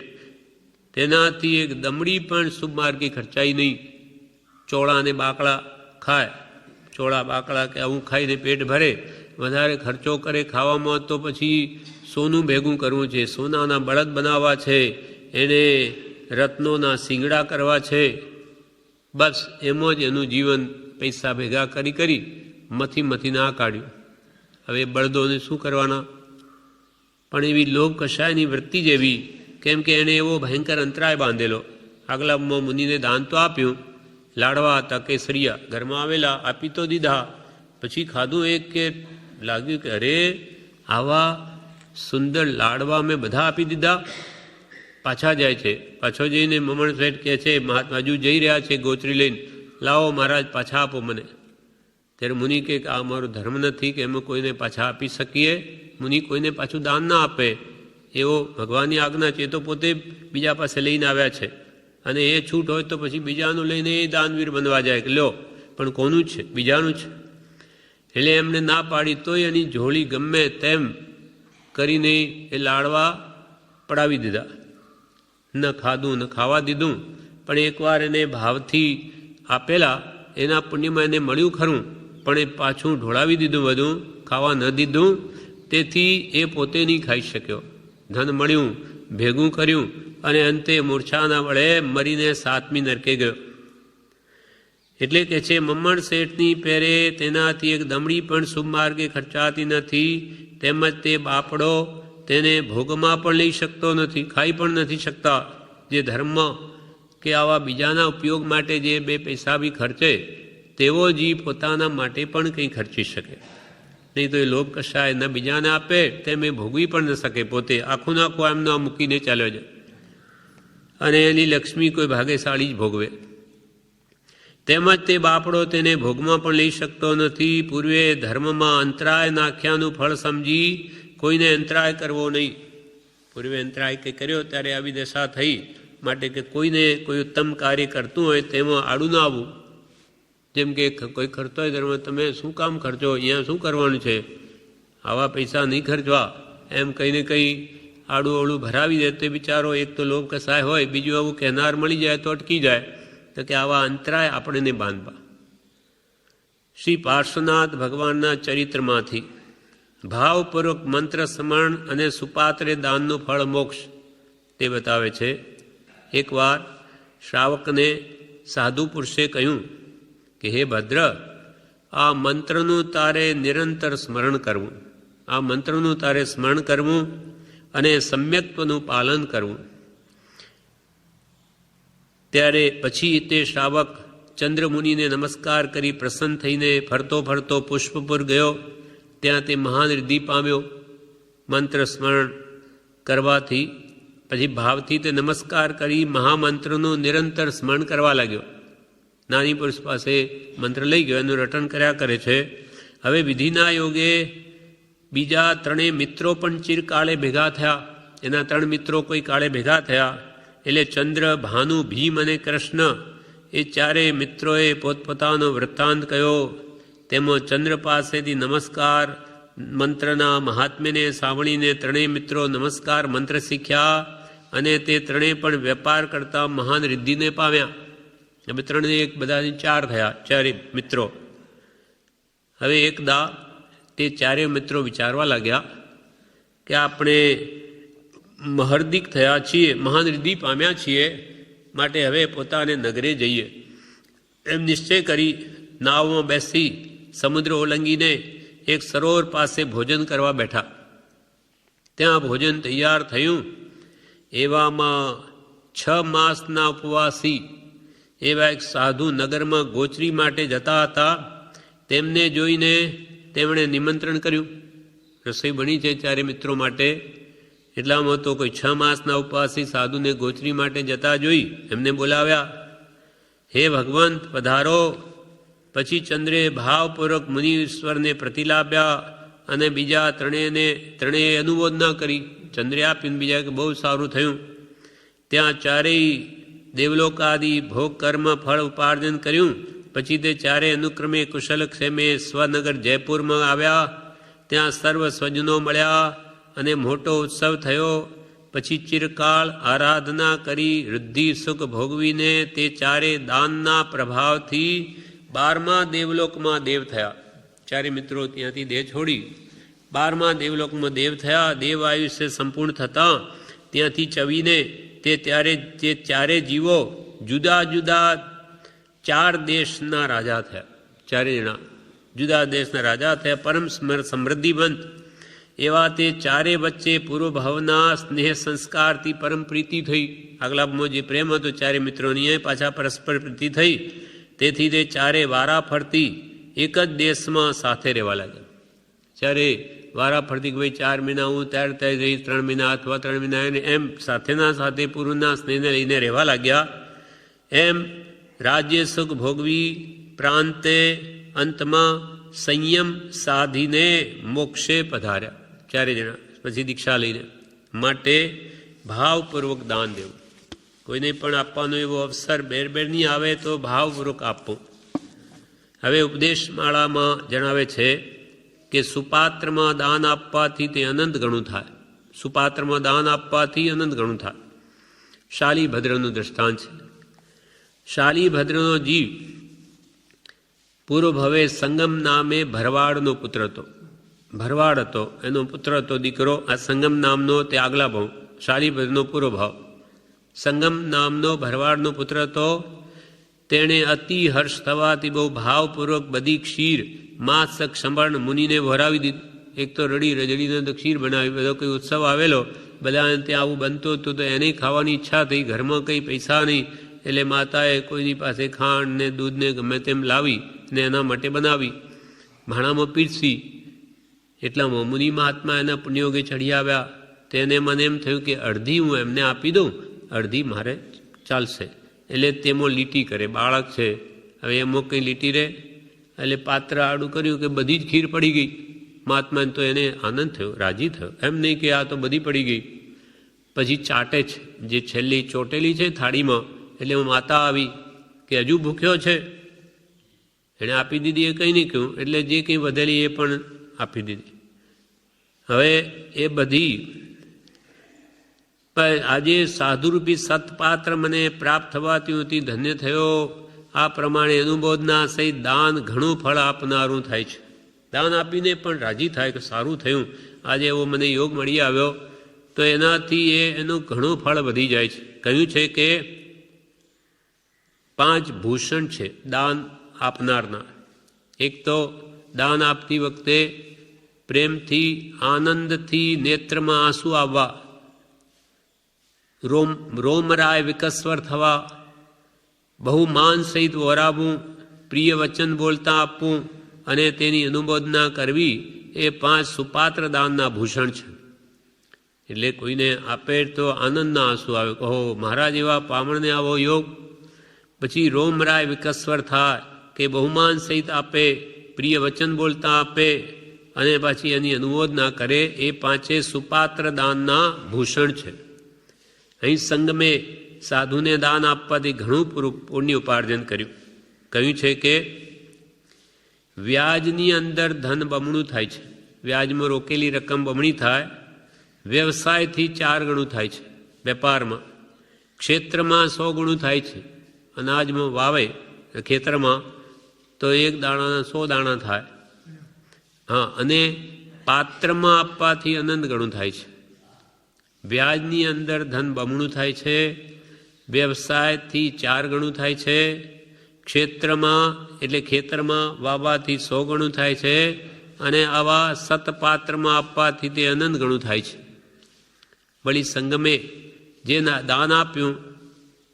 તેનાથી એક દમડી પણ શુભ માર્ગે ખર્ચાઈ નહીં. ચોળા અને બાકડા ખાય, ચોળા બાકડા કે આવું ખાઈને પેટ ભરે, વધારે ખર્ચો કરે ખાવામાં તો પછી સોનું ભેગું કરવું છે, સોનાના બળદ બનાવવા છે, એને રત્નોના શિંગડા કરવા છે. બસ એમાં જ એનું જીવન પૈસા ભેગા કરી મથી ના કાઢ્યું. હવે બળદોને શું કરવાના? પણ એવી લોભ કશાયની વૃત્તિ જ એવી, કેમ કે એણે એવો ભયંકર અંતરાય બાંધેલો. આગલામાં મુનિને દાન તો આપ્યું, લાડવા હતા કેસરિયા ઘરમાં આવેલા, આપી તો દીધા. પછી ખાધું એક કે લાગ્યું કે અરે આવા સુંદર લાડવા મેં બધા આપી દીધા. પાછા જાય છે, પાછો જઈને મમણ શેઠ કહે છે, મહાત્મા હજુ જઈ રહ્યા છે ગોચરી લઈને, લાવો મહારાજ પાછા આપો મને. ત્યારે મુનિ કે આ અમારો ધર્મ નથી કે અમે કોઈને પાછા આપી શકીએ. મુનિ કોઈને પાછું દાન ના આપે, એવો ભગવાનની આજ્ઞા છે. તો પોતે બીજા પાસે લઈને આવ્યા છે, અને એ છૂટ હોય તો પછી બીજાનું લઈને એ દાનવીર બનવા જાય કે લો, પણ કોનું છે? બીજાનું છે. એટલે એમને ના પાડી તોય એની ઝોળી ગમે તેમ કરીને એ લાડવા પડાવી દીધા. ન ખાધું ન ખાવા દીધું, પણ એકવાર એને ભાવથી આપેલા એના પુણ્યમાં એને મળ્યું ખરું, પણ એ પાછું ઢોળાવી દીધું, બધું ખાવા ન દીધું. તેથી એ પોતે નહીં ખાઈ શક્યો. ધન મળ્યું, ભેગું કર્યું, અને અંતે મૂર્છાના વડે મરીને 7મી નરકે ગયો. એટલે કે છે મમ્મણ શેઠની પહેરે તેનાથી એક દમડી પણ શુભ માર્ગે ખર્ચાતી નથી, તેમજ તે બાપડો તેને ભોગમાં પણ લઈ શકતો નથી, ખાઈ પણ નથી શકતા. જે ધર્મ કે આવા બીજાના ઉપયોગ માટે જે બે પૈસા બી ખર્ચે તેવો જીવ પોતાના માટે પણ કંઈ ખર્ચી શકે નહીં. તો એ લોભ કશાય ન બીજાને આપે તેમ એ ભોગવી પણ ન શકે, પોતે આખું નાખું એમનો મૂકીને ચાલ્યો જાય, અને એની લક્ષ્મી કોઈ ભાગ્યશાળી જ ભોગવે. તેમજ તે બાપડો તેને ભોગમાં પણ લઈ શકતો નથી. પૂર્વે ધર્મમાં અંતરાય નાખ્યાનું ફળ સમજી કોઈને અંતરાય કરવો નહીં. પૂર્વે અંતરાય કંઈ કર્યો ત્યારે આવી દશા થઈ, માટે કે કોઈને કોઈ ઉત્તમ કાર્ય કરતું હોય તેમાં આડું ના આવવું. જેમ કે કોઈ કરતો હોય ધર્મ, તમે શું કામ ખર્ચો, અહીંયા શું કરવાનું છે, આવા પૈસા નહીં ખર્ચવા, એમ કહીને કંઈ આડું અવળું ભરાવી દે તો બિચારો એક તો લોભ કસાય હોય, બીજું આવું કહેનાર મળી જાય તો અટકી જાય. તો કે આવા અંતરાય આપણને બાંધવા. શ્રી પાર્શ્વનાથ ભગવાનના ચરિત્રમાંથી ભાવપૂર્વક મંત્ર સ્મરણ અને સુપાત્રે દાનનું ફળ મોક્ષ તે બતાવે છે. એકવાર શ્રાવકને સાધુ પુરુષે કહ્યું કે હે ભદ્ર, આ મંત્રનું તારે નિરંતર સ્મરણ કરવું, આ મંત્રનું તારે સ્મરણ કરવું અને સમ્યક્ત્વનું પાલન કરવું. ત્યારે પછી તે શ્રાવક ચંદ્રમુનિને નમસ્કાર કરી પ્રસન્ન થઈને ફરતો ફરતો પુષ્પપુર ગયો. ત્યાં તે મહાન રિદ્ધિ પામ્યો. મંત્ર સ્મરણ કરવાથી પછી ભાવથી તે નમસ્કાર કરી મહામંત્રનું નિરંતર સ્મરણ કરવા લાગ્યો. નાની પુરુષ પાસે મંત્ર લઈ ગયો, એનું રટન કર્યા કરે છે. હવે વિધિના યોગે બીજા ત્રણેય મિત્રો પણ ચિરકાળે ભેગા થયા. એના 3 મિત્રો કોઈ કાળે ભેગા થયા. એટલે ચંદ્ર, ભાનુ, ભીમ અને કૃષ્ણ એ 4 મિત્રોએ પોતપોતાનો વૃત્તાંત કહ્યો. તેમાં ચંદ્ર પાસેથી નમસ્કાર મંત્રના મહાત્મ્યને સાંભળીને 3 મિત્રો નમસ્કાર મંત્ર શીખ્યા, અને તે 3 પણ વેપાર કરતા મહાન રિદ્ધિને પામ્યા. હવે 3 એક બધાની 4 થયા, 4 મિત્રો. હવે એકદા તે 4 મિત્રો વિચારવા લાગ્યા કે આપણે મહર્દિક થયા છીએ, મહાન રિદ્ધિ પામ્યા છીએ, માટે હવે પોતાને નગરે જઈએ. એમ નિશ્ચય કરી નાવમાં બેસી સમુદ્ર ઓલંગીને એક સરોવર પાસે ભોજન કરવા બેઠા. ત્યાં ભોજન તૈયાર થયું. એવામાં 6 માસના ઉપવાસી એવા એક સાધુ નગરમાં ગોચરી માટે જતા હતા. તેમને જોઈને તેમણે નિમંત્રણ કર્યું. રસોઈ બની છે 4 મિત્રો માટે. એટલામાં તો કોઈ 6 માસના ઉપવાસી સાધુને ગોચરી માટે જતા જોઈ એમને બોલાવ્યા. હે ભગવંત પધારો. પછી ચંદ્રે ભાવપૂર્વક મુનીશ્વરને પ્રતિલાપ્યા અને બીજા 3 અનુમોદના કરી. ચંદ્રે આપીને બીજા કે બહુ સારું થયું. ત્યાં 4 દેવલોકાદિ ભોગ કર્મ ફળ ઉપાર્જન કર્યું. પછી તે 4 અનુક્રમે કુશલક્ષેમે સ્વનગર જયપુરમાં આવ્યા. ત્યાં સર્વ સ્વજનો મળ્યા અને મોટો ઉત્સવ થયો. પછી ચિરકાળ આરાધના કરી વૃદ્ધિ સુખ ભોગવીને તે 4 દાનના પ્રભાવથી 12મા દેવલોકમાં દેવ થયા. 4 મિત્રો ત્યાંથી દેહ છોડી 12મા દેવલોકમાં દેવ થયા. દેવ આયુષ્ય સંપૂર્ણ થતાં ત્યાંથી ચવીને તે 4 જીવો જુદા જુદા 4 દેશના રાજા થયા. 4 જણા જુદા દેશના રાજા થયા. પરમ સમૃદ્ધિવંત એવા તે 4 વચ્ચે પૂર્વ ભાવના સ્નેહ સંસ્કારથી પરમ પ્રીતિ થઈ. આગલામાં જે પ્રેમ હતો 4 મિત્રોની, પાછા પરસ્પર પ્રીતિ થઈ. તેથી તે 4 વારા ફરતી એક જ દેશમાં સાથે રહેવા લાગ્યા. 4 વારા ફરતી કે ભાઈ 4 મહિના હું ત્યારે રહી, 3 મહિના અથવા 3 મહિના એને એમ સાથેના સાથે પૂર્વના સ્નેહને લઈને રહેવા લાગ્યા. એમ રાજ્ય સુખ ભોગવી પ્રાંતે અંતમાં સંયમ સાધીને મોક્ષે પધાર્યા. 4 જણા પછી દીક્ષા લઈને. માટે ભાવપૂર્વક દાન દેવું. કોઈને પણ આપવાનો એવો અવસર બેર નહીં આવે તો ભાવપૂર્વક આપવું. હવે ઉપદેશમાળામાં જણાવે છે કે સુપાત્રમાં દાન આપવાથી તે અનંત ગણું થાય. સુપાત્રમાં દાન આપવાથી અનંત ગણું થાય. શાલીભદ્રનું દ્રષ્ટાંત છે. શાલીભદ્રનો જીવ પૂર્વ ભવે સંગમ નામે ભરવાડનો પુત્ર હતો. ભરવાડ હતો, એનો પુત્ર હતો દીકરો. આ સંગમ નામનો તે આગલા ભાવ, શાલીભદ્રનો પૂર્વ ભાવ. સંગમ નામનો ભરવાડનો પુત્ર હતો. તેણે અતિ હર્ષ થવાથી બહુ ભાવપૂર્વક બધી ક્ષીર માસ ક્ષમણ મુનિને વરાવી દીધી. એક તો રડી રજડીને તો ખીર બનાવી. બધો કોઈ ઉત્સવ આવેલો, બધાને ત્યાં આવું બનતું હતું તો એને ખાવાની ઈચ્છા થઈ. ઘરમાં કંઈ પૈસા નહીં એટલે માતાએ કોઈની પાસે ખાંડ ને દૂધને ગમે તેમ લાવી ને એના માટે બનાવી, ભાણામાં પીરસી. એટલામાં મુનિ મહાત્મા એના પુણ્યોગે ચડી આવ્યા. તેને મને એમ થયું કે અડધી હું એમને આપી દઉં, અડધી મારે ચાલશે. એટલે તેમાં લીટી કરે. બાળક છે, હવે એમાં કંઈ લીટી રહે એટલે પાત્ર આડું કર્યું કે બધી જ ખીર પડી ગઈ. મહાત્માને તો એને આનંદ થયો, રાજી થયો. એમ નહીં કે આ તો બધી પડી ગઈ. પછી ચાટે છે, જે છેલ્લી ચોટેલી છે થાળીમાં, એટલે માતા આવી કે હજુ ભૂખ્યો છે. એણે આપી દીધી, એ કંઈ નહીં કહ્યું. એટલે જે કંઈ વધેલી એ પણ આપી દીધી. હવે એ બધી આજે સાધુરૂપી સત્પાત્ર મને પ્રાપ્ત થવાથી હતી ધન્ય થયો. આ પ્રમાણે અનુબોધના સહિત દાન ઘણું ફળ આપનારું થાય છે. દાન આપીને પણ રાજી થાય કે સારું થયું, આજે એવો મને યોગ મળી આવ્યો, તો એનાથી એનું ઘણું ફળ વધી જાય છે. કહ્યું છે કે 5 ભૂષણ છે દાન આપનારના. એક તો દાન આપતી વખતે પ્રેમથી આનંદથી નેત્રમાં આંસુ આવવા, રોમરાય વિકસ્વર થવા, બહુ માન સહિત વરાવવું, પ્રિય વચન બોલતા આપવું અને તેની અનુમોદના કરવી, એ 5 સુપાત્ર દાનના ભૂષણ છે. એટલે કોઈને આપે તો આનંદના આંસુ આવે, કહો મારા જેવા પામણને આવો યોગ. પછી રોમરાય વિકસ્વર થાય કે બહુમાન સહિત આપે, પ્રિય વચન બોલતા આપે અને પાછી એની અનુમોદના કરે, એ 5 સુપાત્ર દાનના ભૂષણ છે. અહીં સંગમે સાધુને દાન આપવાથી ઘણું પુણ્ય ઉપાર્જન કર્યું. કહ્યું છે કે વ્યાજની અંદર ધન બમણું થાય છે. વ્યાજમાં રોકેલી રકમ બમણી થાય. વ્યવસાયથી 4 ગણું થાય છે. વેપારમાં ક્ષેત્રમાં 100 ગણું થાય છે. અનાજમાં વાવે ખેતરમાં તો 1 દાણાના 100 દાણા થાય. હા, અને પાત્રમાં આપવાથી અનંત ગણું થાય છે. વ્યાજની અંદર ધન બમણું થાય છે. વ્યવસાયથી 4 ગણું થાય છે. ક્ષેત્રમાં એટલે ખેતરમાં વાવવાથી 100 ગણું થાય છે. અને આવા સતપાત્રમાં આપવાથી તે અનંત ગણું થાય છે. વળી સંગમે જે દાન આપ્યું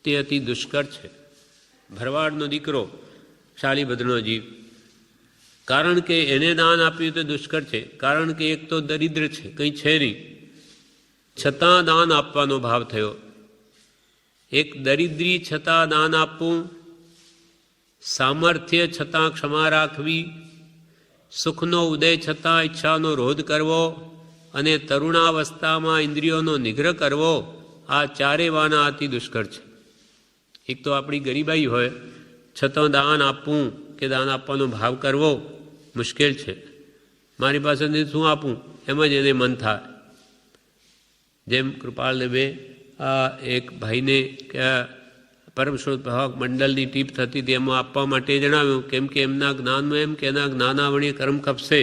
તે અતિ દુષ્કર છે. ભરવાડનો દીકરો શાલીભદ્રનો જીવ, કારણ કે એને દાન આપ્યું તો દુષ્કર છે. કારણ કે એક તો દરિદ્ર છે, કંઈ છે નહીં, છતાં દાન આપવાનો ભાવ થયો. એક દરિદ્રી છતાં દાન આપવું, સામર્થ્ય છતાં ક્ષમા રાખવી, સુખનો ઉદય છતાં ઈચ્છાનો રોધ કરવો અને તરુણાવસ્થામાં ઇન્દ્રિયોનો નિગ્રહ કરવો, આ 4 વાના અતિ દુષ્કર છે. એક તો આપણી ગરીબાઈ હોય છતાં દાન આપવું કે દાન આપવાનો ભાવ કરવો મુશ્કેલ છે. મારી પાસેથી શું આપું એમ જ એને મન થાય. જેમ કૃપાલદેવે આ એક ભાઈને કે પરમશ્રોત ભાવક મંડળની ટીપ થતી હતી, એમાં આપવા માટે જણાવ્યું. કેમ કે એમના જ્ઞાનમાં એમ કે એના જ્ઞાનાવણીય કર્મ ખપશે,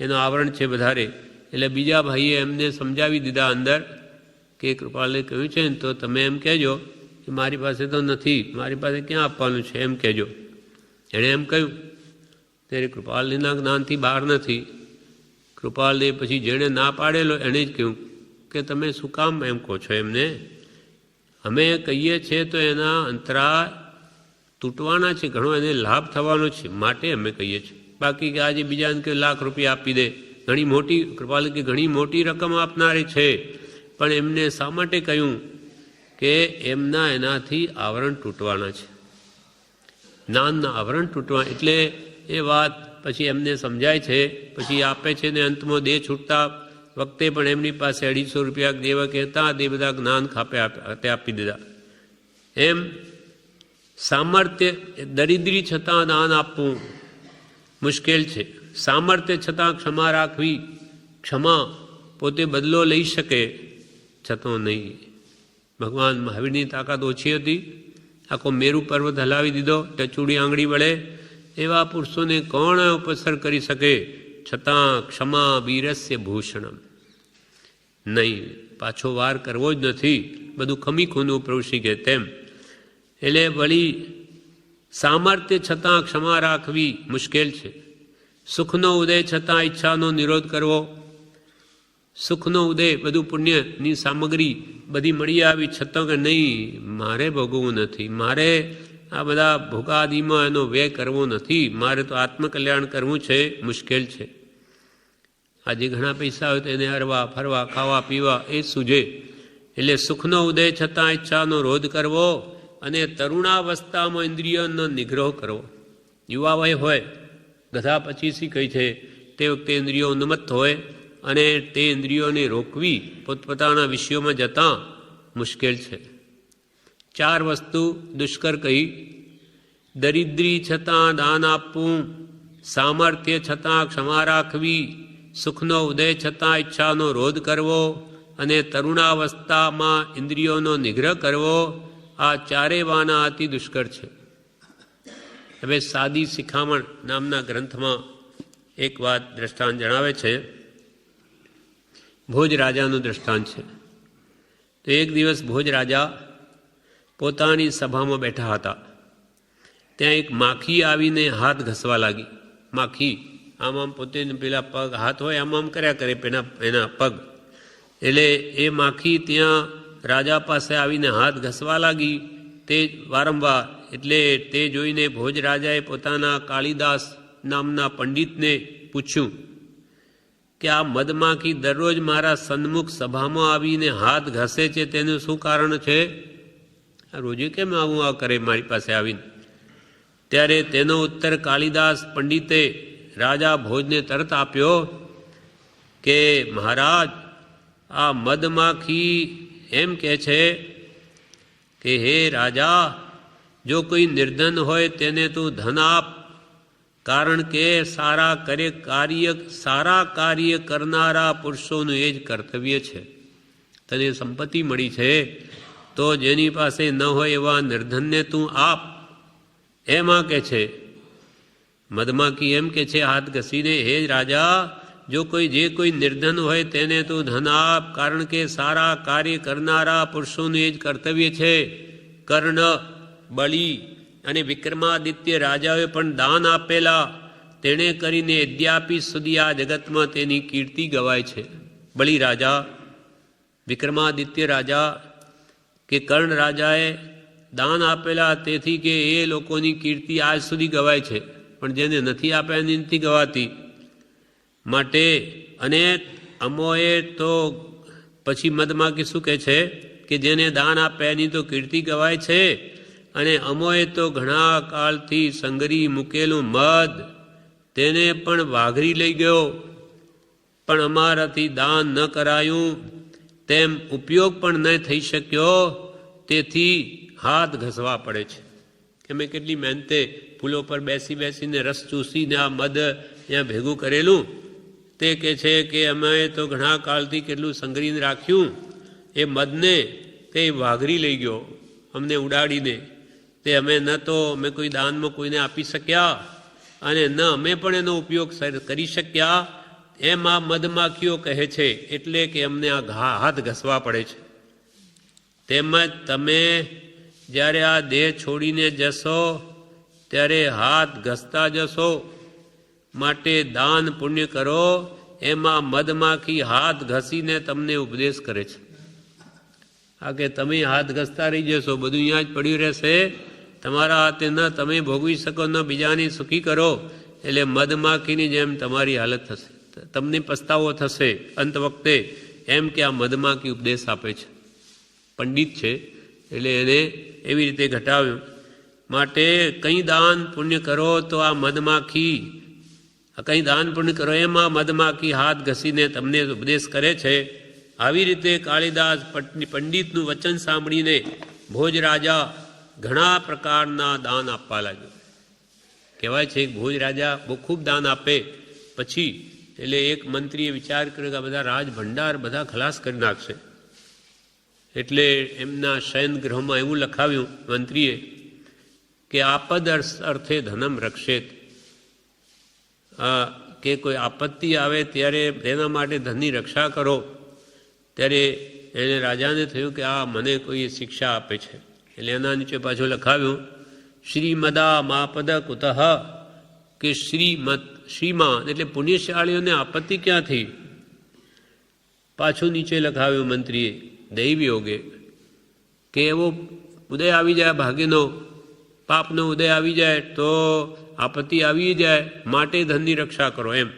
એનું આવરણ છે વધારે. એટલે બીજા ભાઈએ એમને સમજાવી દીધા અંદર કે કૃપાલે કહ્યું છે ને તો તમે એમ કહેજો કે મારી પાસે તો નથી, મારી પાસે ક્યાં આપવાનું છે એમ કહેજો. એણે એમ કહ્યું. ત્યારે કૃપાલના જ્ઞાનથી બહાર નથી. કૃપાલને પછી જેણે ના પાડેલો એણે જ કહ્યું કે તમે શું કામ એમ કહો છો એમને? અમે કહીએ છીએ તો એના અંતરા તૂટવાના છે, ઘણો એને લાભ થવાનો છે, માટે અમે કહીએ છીએ. બાકી કે આજે બીજાને કે લાખ રૂપિયા આપી દે, ઘણી મોટી કૃપાલ કે ઘણી મોટી રકમ આપનારી છે, પણ એમને શા માટે કહ્યું કે એમના એનાથી આવરણ તૂટવાના છે, જ્ઞાનના આવરણ તૂટવા. એટલે એ વાત પછી એમને સમજાય છે, પછી આપે છે ને અંતમાં દેહ છૂટતા વખતે પણ એમની પાસે 250 રૂપિયા દેવા કહેતા તે બધા જ્ઞાન ખાપે આપી દીધા. એમ સામર્થ્ય દરિદ્રી છતાં દાન આપવું મુશ્કેલ છે. સામર્થ્ય છતાં ક્ષમા રાખવી, ક્ષમા પોતે બદલો લઈ શકે છતાં નહીં. ભગવાન મહાવીરની તાકાત ઓછી હતી, આખો મેરુ પર્વત હલાવી દીધો ટચુડી આંગળી વડે. એવા પુરુષોને કોણ ઉપસર કરી શકે? છતાં ક્ષમા વીરસ્ય ભૂષણમ. નહીં, પાછો વાર કરવો જ નથી, બધું ખમી ખૂનું પ્રવૃષિ કે તેમ. એટલે વળી સામર્થ્ય છતાં ક્ષમા રાખવી મુશ્કેલ છે. સુખનો ઉદય છતાં ઈચ્છાનો નિરોધ કરવો. સુખનો ઉદય, બધું પુણ્યની સામગ્રી બધી મળી આવી છતાં કે નહીં, મારે ભોગવવું નથી, મારે આ બધા ભોગાદિમાં એનો વ્યય કરવો નથી, મારે તો આત્મકલ્યાણ કરવું છે, મુશ્કેલ છે. આજે ઘણા પૈસા હોય તો એને હરવા ફરવા ખાવા પીવા એ સૂજે. એટલે સુખનો ઉદય છતાં ઈચ્છાનો રોધ કરવો અને તરુણાવસ્થામાં ઇન્દ્રિયોનો નિગ્રહ કરવો. યુવા વય હોય, ગધા 25 કહી છે, તે વખતે ઇન્દ્રિયો ઉન્મત્ત હોય અને તે ઇન્દ્રિયોને રોકવી પોતપોતાના વિષયોમાં જતાં મુશ્કેલ છે. 4 વસ્તુ દુષ્કર કહી: દરિદ્રી છતાં દાન આપવું, સામર્થ્ય છતાં ક્ષમા રાખવી, સુખનો ઉદય છતાં ઈચ્છાનો રોધ કરવો અને તરુણાવસ્થામાં ઇન્દ્રિયોનો નિગ્રહ કરવો. આ 4 વાના અતિ દુષ્કર છે. હવે સાદી શિખામણ નામના ગ્રંથમાં એક વાત દ્રષ્ટાંત જણાવે છે. ભોજ રાજાનું દ્રષ્ટાંત છે. તો એક દિવસ ભોજ રાજા પોતાની સભામાં બેઠા હતા. ત્યાં એક માખી આવીને હાથ ઘસવા લાગી. માખી આમ પોતે પેલા પગ હાથ હોય આમ કર્યા કરે એના પગ. એટલે એ માખી ત્યાં રાજા પાસે આવીને હાથ ઘસવા લાગી તે વારંવાર. એટલે તે જોઈને ભોજ રાજાએ પોતાના કાલિદાસ નામના પંડિતને પૂછ્યું કે આ મધમાખી દરરોજ મારા સન્મુખ સભામાં આવીને હાથ ઘસે છે, તેનું શું કારણ છે? આ રોજે કેમ આવું આ કરે મારી પાસે આવીને? ત્યારે તેનો ઉત્તર કાલિદાસ પંડિતે રાજા ભોજને તરત આપ્યો કે મહારાજ, આ મધમાખી એમ કહે છે કે હે રાજા, જો કોઈ નિર્ધન હોય તેને તું ધન આપ, કારણ કે સારા કાર્ય કરનારા પુરુષોનું એ જ કર્તવ્ય છે. તને સંપત્તિ મળી છે તો જેની પાસે ન હોય એવા નિર્ધનને તું આપ, એમાં કે છે. મધમાખી એમ કે છે હાથ ઘસીને, હે રાજા, જો જે કોઈ નિર્ધન હોય તેને તું ધન આપ, કારણ કે સારા કાર્ય કરનારા પુરુષોનું એ જ કર્તવ્ય છે. કર્ણ, બલિ અને વિક્રમાદિત્ય રાજાઓએ પણ દાન આપેલા, તેણે કરીને અદ્યાપી સુધી આ જગતમાં તેની કીર્તિ ગવાય છે. બલિ રાજા, વિક્રમાદિત્ય રાજા કે કર્ણ રાજાએ દાન આપેલા, તેથી કે એ લોકોની કીર્તિ આજ સુધી ગવાય છે. પણ જેને નથી આપ્યા એની નથી ગવાતી. માટે અને અમોએ તો પછી મધમાખી શું કહે છે કે જેને દાન આપ્યા એની તો કીર્તિ ગવાય છે, અને અમોએ તો ઘણા કાળથી સંગરી મૂકેલું મધ તેને પણ વાઘરી લઈ ગયો, પણ અમારાથી દાન ન કરાયું, તેમ ઉપયોગ પણ ન થઈ શક્યો, તેથી હાથ ઘસવા પડે છે. કે મેં કેટલી મહેનતે ફૂલો પર બેસીને રસ ચૂસીને આ મધ ત્યાં ભેગું કરેલું. તે કહે છે કે અમે તો ઘણા કાળથી કેટલું સંગ્રહીને રાખ્યું, એ મધને તે વાઘરી લઈ ગયો અમને ઉડાડીને. તે અમે ન તો અમે કોઈ દાનમાં કોઈને આપી શક્યા અને ન અમે પણ એનો ઉપયોગ કરી શક્યા, એમ આ મધમાખીઓ કહે છે. એટલે કે અમને આ હાથ ઘસવા પડે છે. તેમજ તમે જ્યારે આ દેહ છોડીને જશો ત્યારે હાથ ઘસતા જશો, માટે દાન પુણ્ય કરો. એમાં મધમાખી હાથ ઘસીને તમને ઉપદેશ કરે છે. આ કે તમે હાથ ઘસતા રહી જશો, બધું અહીંયા જ પડ્યું રહેશે, તમારા હાથે ન તમે ભોગવી શકો ન બીજાને સુખી કરો, એટલે મધમાખીની જેમ તમારી હાલત થશે, તમને પસ્તાવો થશે અંત વખતે. એમ કે આ મધમાખી ઉપદેશ આપે છે. પંડિત છે એટલે એને એવી રીતે ઘટાવ્યું. માટે કંઈ દાન પુણ્ય કરો તો આ મધમાખી, કંઈ દાન પુણ્ય કરો એમાં મધમાખી હાથ ઘસીને તમને ઉપદેશ કરે છે. આવી રીતે કાલિદાસ પંડિતનું વચન સાંભળીને ભોજ રાજા ઘણા પ્રકારના દાન આપવા લાગ્યો. કહેવાય છે કે ભોજ રાજા બહુ ખૂબ દાન આપે પછી એટલે એક મંત્રીએ વિચાર કર્યો કે બધા રાજ ભંડાર બધા ખલાસ કરી નાખશે. એટલે એમના શયનગૃહમાં એવું લખાવ્યું મંત્રીએ કે આપદ અર્થે ધનમ રક્ષેત, કે કોઈ આપત્તિ આવે ત્યારે તેના માટે ધનની રક્ષા કરો. ત્યારે એને રાજાને થયું કે આ મને કોઈ શિક્ષા આપે છે. એટલે એના નીચે પાછું લખાવ્યું શ્રીમદા માપદ કુતઃ કે શ્રીમાં એટલે પુણ્યશાળીઓને આપત્તિ ક્યાંથી? પાછું નીચે લખાવ્યું મંત્રીએ દૈવ યોગે કે એવો ઉદય આવી જાય, ભાગ્યનો પાપનો ઉદય આવી જાય તો આપત્તિ આવી જાય, માટે ધનની રક્ષા કરો એમ.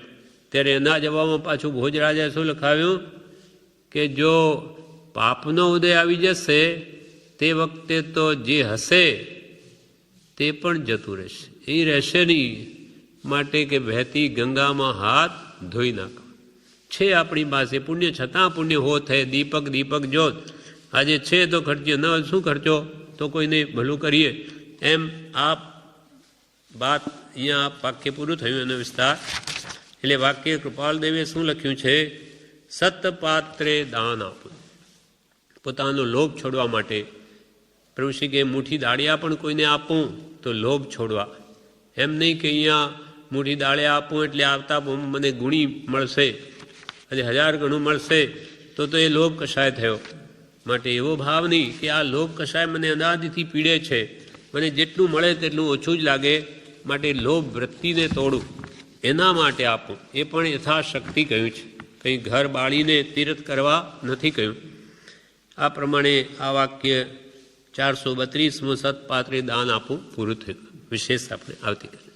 ત્યારે એના જવાબમાં પાછું ભોજરાજાએ શું લખાવ્યું કે જો પાપનો ઉદય આવી જશે તે વખતે તો જે હશે તે પણ જતું રહેશે, એ રહેશે નહીં. માટે કે વહેતી ગંગામાં હાથ ધોઈ નાખો. છે આપણી પાસે પુણ્ય, છતાં પુણ્ય હો થાય દીપક જ્યોત. આજે છે તો ખર્ચીએ, ન શું ખર્ચો તો કોઈને ભલું કરીએ એમ. આ વાત અહીંયા વાક્ય પૂરું થયું એનો વિસ્તાર. એટલે વાક્ય કૃપાલદેવે શું લખ્યું છે? સતપાત્રે દાન આપવું, પોતાનો લોભ છોડવા માટે. પ્રભુશ્રી કે મુઠ્ઠી દાળિયા પણ કોઈને આપું તો લોભ છોડવા, એમ નહીં કે અહીંયા મુઠ્ઠી દાળિયા આપું એટલે આવતા મને ગુણી મળશે અને 1000 ગણું મળશે તો એ લોભ કશાય થયો. માટે એવો ભાવ નહીં કે આ લોભ કશાય મને અનાદિથી પીડે છે, મને જેટલું મળે તેટલું ઓછું જ લાગે, માટે લોભ વૃત્તિને તોડું એના માટે આપું. એ પણ યથાશક્તિ કહ્યું છે, કંઈ ઘર બાળીને તીર્થ કરવા નથી કહ્યું. આ પ્રમાણે આ વાક્ય 432 સતપાત્રે દાન આપવું પૂરું થયું. વિશેષ આપણે આવતીકાલે